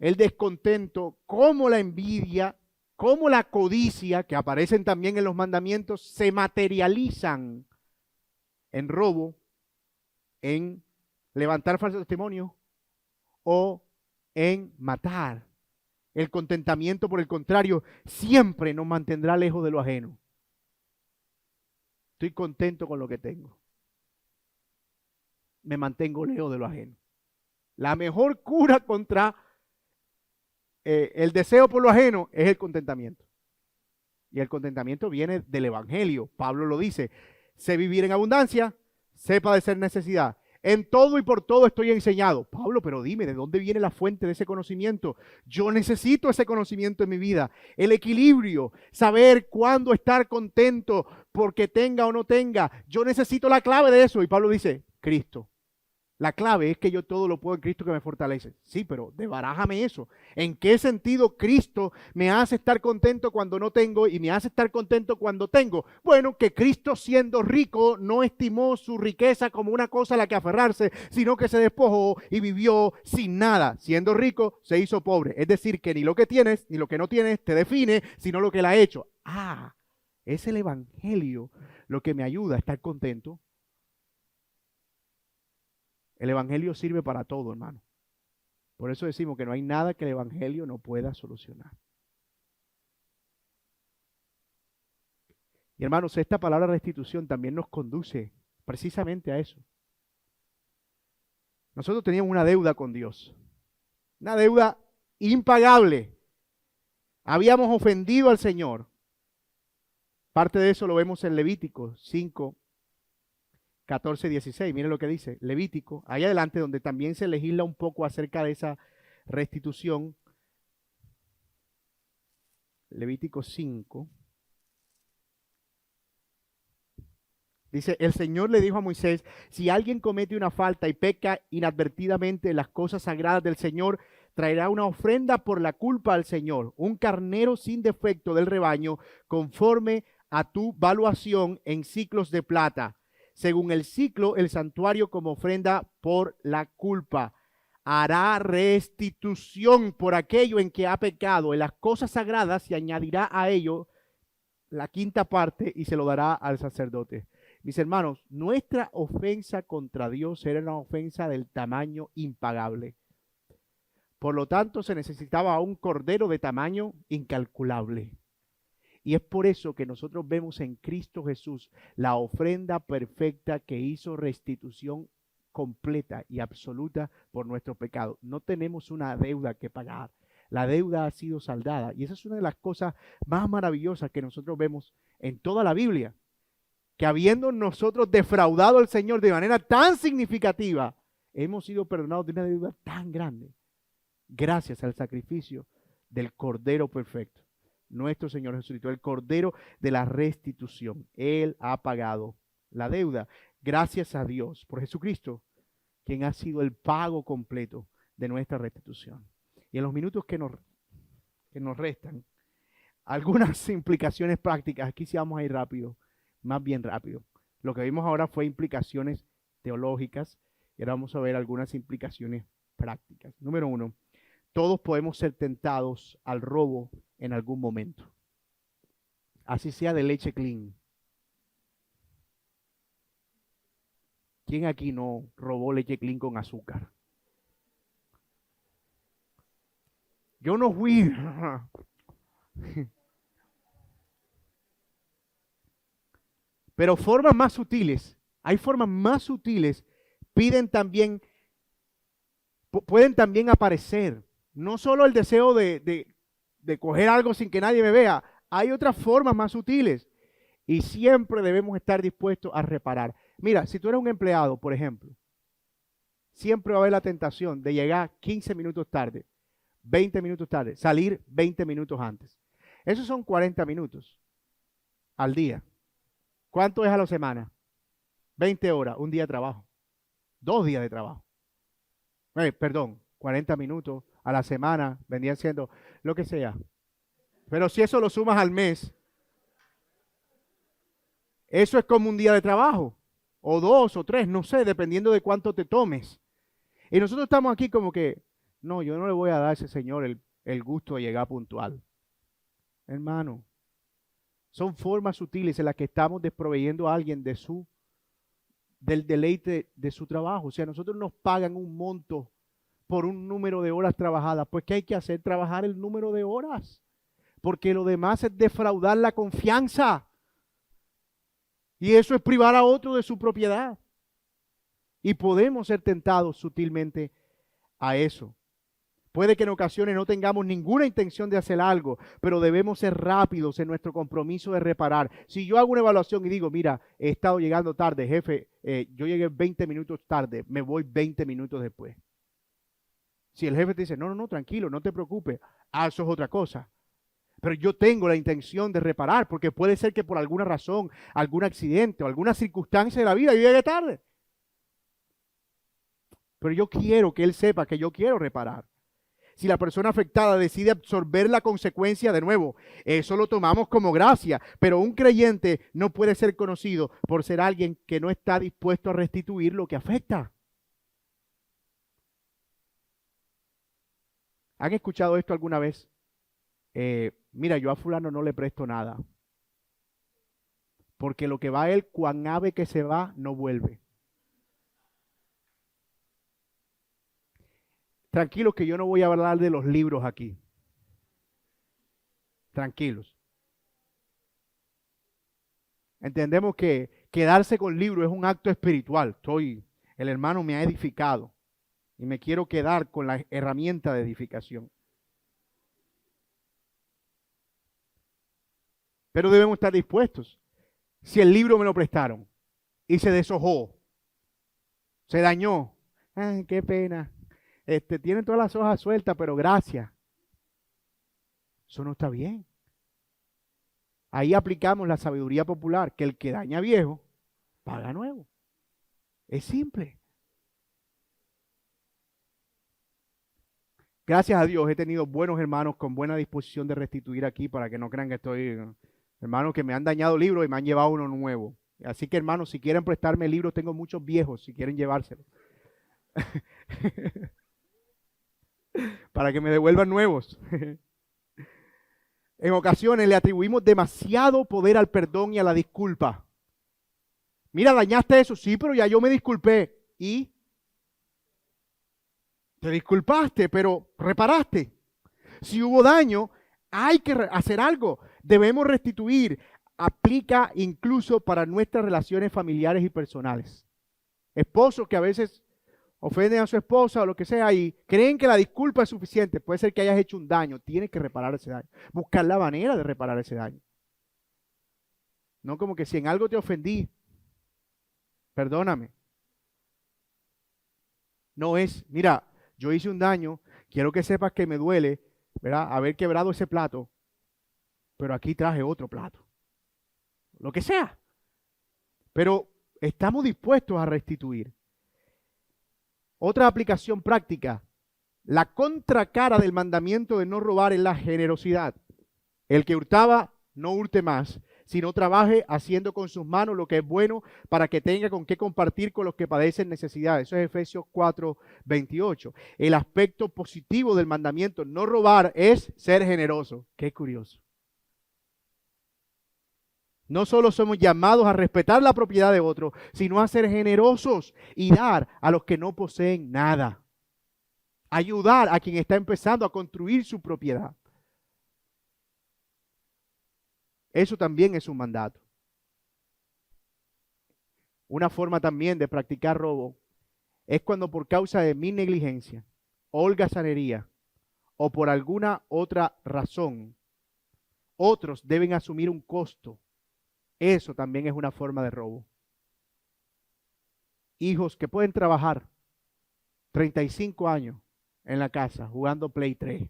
el descontento, como la envidia, cómo la codicia, que aparecen también en los mandamientos, se materializan en robo, en levantar falso testimonio o en matar. El contentamiento, por el contrario, siempre nos mantendrá lejos de lo ajeno. Estoy contento con lo que tengo. Me mantengo lejos de lo ajeno. La mejor cura contra el deseo por lo ajeno es el contentamiento. Y el contentamiento viene del Evangelio. Pablo lo dice: sé vivir en abundancia, sé padecer necesidad. En todo y por todo estoy enseñado. Pablo, pero dime, ¿de dónde viene la fuente de ese conocimiento? Yo necesito ese conocimiento en mi vida. El equilibrio, saber cuándo estar contento porque tenga o no tenga. Yo necesito la clave de eso. Y Pablo dice: Cristo. La clave es que yo todo lo puedo en Cristo que me fortalece. Sí, pero debarájame eso. ¿En qué sentido Cristo me hace estar contento cuando no tengo y me hace estar contento cuando tengo? Bueno, que Cristo, siendo rico, no estimó su riqueza como una cosa a la que aferrarse, sino que se despojó y vivió sin nada. Siendo rico, se hizo pobre. Es decir, que ni lo que tienes ni lo que no tienes te define, sino lo que Él ha hecho. Es el Evangelio lo que me ayuda a estar contento. El Evangelio sirve para todo, hermano. Por eso decimos que no hay nada que el Evangelio no pueda solucionar. Y hermanos, esta palabra restitución también nos conduce precisamente a eso. Nosotros teníamos una deuda con Dios. Una deuda impagable. Habíamos ofendido al Señor. Parte de eso lo vemos en Levítico 5, 14, 16, miren lo que dice Levítico, ahí adelante, donde también se legisla un poco acerca de esa restitución. Levítico 5. Dice: el Señor le dijo a Moisés: si alguien comete una falta y peca inadvertidamente en las cosas sagradas del Señor, traerá una ofrenda por la culpa al Señor, un carnero sin defecto del rebaño, conforme a tu valuación en ciclos de plata. Según el ciclo, el santuario como ofrenda por la culpa. Hará restitución por aquello en que ha pecado en las cosas sagradas y añadirá a ello la quinta parte y se lo dará al sacerdote. Mis hermanos, nuestra ofensa contra Dios era una ofensa del tamaño impagable. Por lo tanto, se necesitaba un cordero de tamaño incalculable. Y es por eso que nosotros vemos en Cristo Jesús la ofrenda perfecta que hizo restitución completa y absoluta por nuestro pecado. No tenemos una deuda que pagar. La deuda ha sido saldada. Y esa es una de las cosas más maravillosas que nosotros vemos en toda la Biblia. Que habiendo nosotros defraudado al Señor de manera tan significativa, hemos sido perdonados de una deuda tan grande. Gracias al sacrificio del Cordero perfecto. Nuestro Señor Jesucristo, el Cordero de la restitución. Él ha pagado la deuda. Gracias a Dios por Jesucristo, quien ha sido el pago completo de nuestra restitución. Y en los minutos que nos restan, algunas implicaciones prácticas. Aquí sí vamos a ir rápido, más bien rápido. Lo que vimos ahora fue implicaciones teológicas y ahora vamos a ver algunas implicaciones prácticas. Número 1, todos podemos ser tentados al robo en algún momento. Así sea de leche clean. ¿Quién aquí no robó leche clean con azúcar? Yo no fui. Pero formas más sutiles, hay formas más sutiles, pueden también aparecer. No solo el deseo de coger algo sin que nadie me vea, hay otras formas más sutiles y siempre debemos estar dispuestos a reparar. Mira, si tú eres un empleado, por ejemplo, siempre va a haber la tentación de llegar 15 minutos tarde, 20 minutos tarde, salir 20 minutos antes. Esos son 40 minutos al día. ¿Cuánto es a la semana? 20 horas, un día de trabajo, 2 días de trabajo. 40 minutos a la semana vendrían siendo lo que sea. Pero si eso lo sumas al mes, eso es como un día de trabajo, o 2 o 3, no sé, dependiendo de cuánto te tomes. Y nosotros estamos aquí como que, no, yo no le voy a dar a ese señor el gusto de llegar puntual. hermano. Son formas sutiles en las que estamos desproveyendo a alguien del deleite de su trabajo. O sea, nosotros nos pagan un monto por un número de horas trabajadas. Pues, ¿qué hay que hacer? Trabajar el número de horas. Porque lo demás es defraudar la confianza. Y eso es privar a otro de su propiedad. Y podemos ser tentados sutilmente a eso. Puede que en ocasiones no tengamos ninguna intención de hacer algo, pero debemos ser rápidos en nuestro compromiso de reparar. Si yo hago una evaluación y digo, mira, he estado llegando tarde, jefe, yo llegué 20 minutos tarde, me voy 20 minutos después. Si el jefe te dice, no, tranquilo, no te preocupes, eso es otra cosa. Pero yo tengo la intención de reparar, porque puede ser que por alguna razón, algún accidente o alguna circunstancia de la vida yo llegue tarde. Pero yo quiero que él sepa que yo quiero reparar. Si la persona afectada decide absorber la consecuencia, de nuevo, eso lo tomamos como gracia. Pero un creyente no puede ser conocido por ser alguien que no está dispuesto a restituir lo que afecta. ¿Han escuchado esto alguna vez? Mira, yo a fulano no le presto nada. Porque lo que va a él, cuan ave que se va, no vuelve. Tranquilos que yo no voy a hablar de los libros aquí. Tranquilos. Entendemos que quedarse con libros es un acto espiritual. El hermano me ha edificado y me quiero quedar con la herramienta de edificación. Pero debemos estar dispuestos. Si el libro me lo prestaron y se deshojó, se dañó, ay, qué pena. Tienen todas las hojas sueltas, pero gracias. Eso no está bien. Ahí aplicamos la sabiduría popular, que el que daña viejo, paga nuevo. Es simple. Gracias a Dios he tenido buenos hermanos con buena disposición de restituir aquí para que no crean que estoy, hermanos que me han dañado libros y me han llevado uno nuevo. Así que hermanos, si quieren prestarme libros, tengo muchos viejos, si quieren llevárselos. Para que me devuelvan nuevos. En ocasiones le atribuimos demasiado poder al perdón y a la disculpa. Mira, dañaste eso, sí, pero ya yo me disculpé. ¿Y? Te disculpaste, pero reparaste. Si hubo daño, hay que hacer algo. Debemos restituir. Aplica incluso para nuestras relaciones familiares y personales. Esposos que a veces ofenden a su esposa o lo que sea y creen que la disculpa es suficiente. Puede ser que hayas hecho un daño. Tienes que reparar ese daño. Buscar la manera de reparar ese daño. No como que si en algo te ofendí, perdóname. No es, mira, yo hice un daño, quiero que sepas que me duele, ¿verdad? Haber quebrado ese plato, pero aquí traje otro plato. Lo que sea. Pero estamos dispuestos a restituir. Otra aplicación práctica, la contracara del mandamiento de no robar es la generosidad. El que hurtaba, no hurte más, sino trabaje haciendo con sus manos lo que es bueno para que tenga con qué compartir con los que padecen necesidad. Eso es Efesios 4:28. El aspecto positivo del mandamiento no robar es ser generoso. Qué curioso. No solo somos llamados a respetar la propiedad de otros, sino a ser generosos y dar a los que no poseen nada. Ayudar a quien está empezando a construir su propiedad. Eso también es un mandato. Una forma también de practicar robo es cuando por causa de mi negligencia, holgazanería o por alguna otra razón, otros deben asumir un costo. Eso también es una forma de robo. Hijos que pueden trabajar 35 años en la casa jugando Play 3.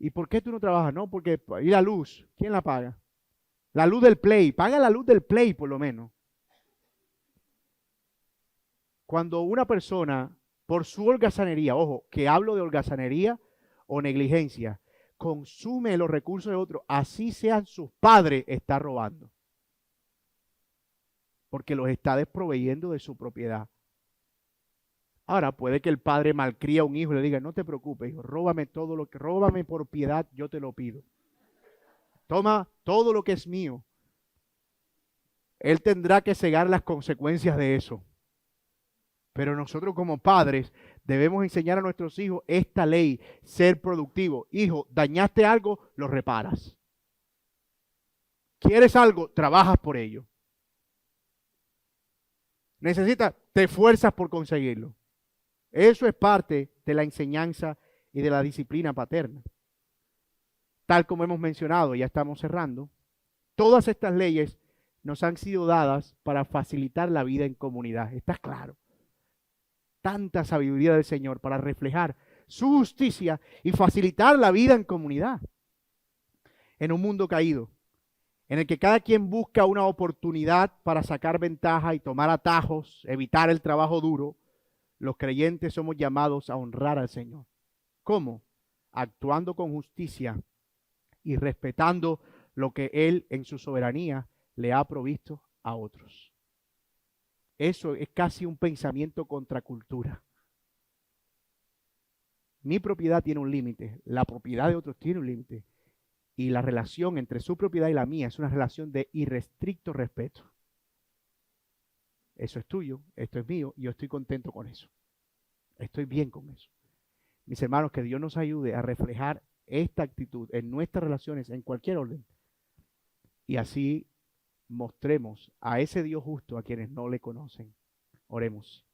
¿Y por qué tú no trabajas? No, porque ¿y la luz? ¿Quién la paga? La luz del Play. Paga la luz del Play por lo menos. Cuando una persona, por su holgazanería, ojo, que hablo de holgazanería o negligencia, consume los recursos de otros, así sean sus padres, está robando. Porque los está desproveyendo de su propiedad. Ahora, puede que el padre malcría a un hijo y le diga, no te preocupes, hijo, róbame todo lo que, róbame por piedad, yo te lo pido. Toma todo lo que es mío. Él tendrá que cegar las consecuencias de eso. Pero nosotros como padres debemos enseñar a nuestros hijos esta ley, ser productivo. Hijo, dañaste algo, lo reparas. ¿Quieres algo? Trabajas por ello. Necesitas, te esfuerzas por conseguirlo. Eso es parte de la enseñanza y de la disciplina paterna. Tal como hemos mencionado, ya estamos cerrando, todas estas leyes nos han sido dadas para facilitar la vida en comunidad. ¿Está claro? Tanta sabiduría del Señor para reflejar su justicia y facilitar la vida en comunidad. En un mundo caído, en el que cada quien busca una oportunidad para sacar ventaja y tomar atajos, evitar el trabajo duro, los creyentes somos llamados a honrar al Señor. ¿Cómo? Actuando con justicia y respetando lo que Él en su soberanía le ha provisto a otros. Eso es casi un pensamiento contra cultura. Mi propiedad tiene un límite, la propiedad de otros tiene un límite. Y la relación entre su propiedad y la mía es una relación de irrestricto respeto. Eso es tuyo, esto es mío, y yo estoy contento con eso. Estoy bien con eso. Mis hermanos, que Dios nos ayude a reflejar esta actitud en nuestras relaciones, en cualquier orden. Y así mostremos a ese Dios justo a quienes no le conocen. Oremos.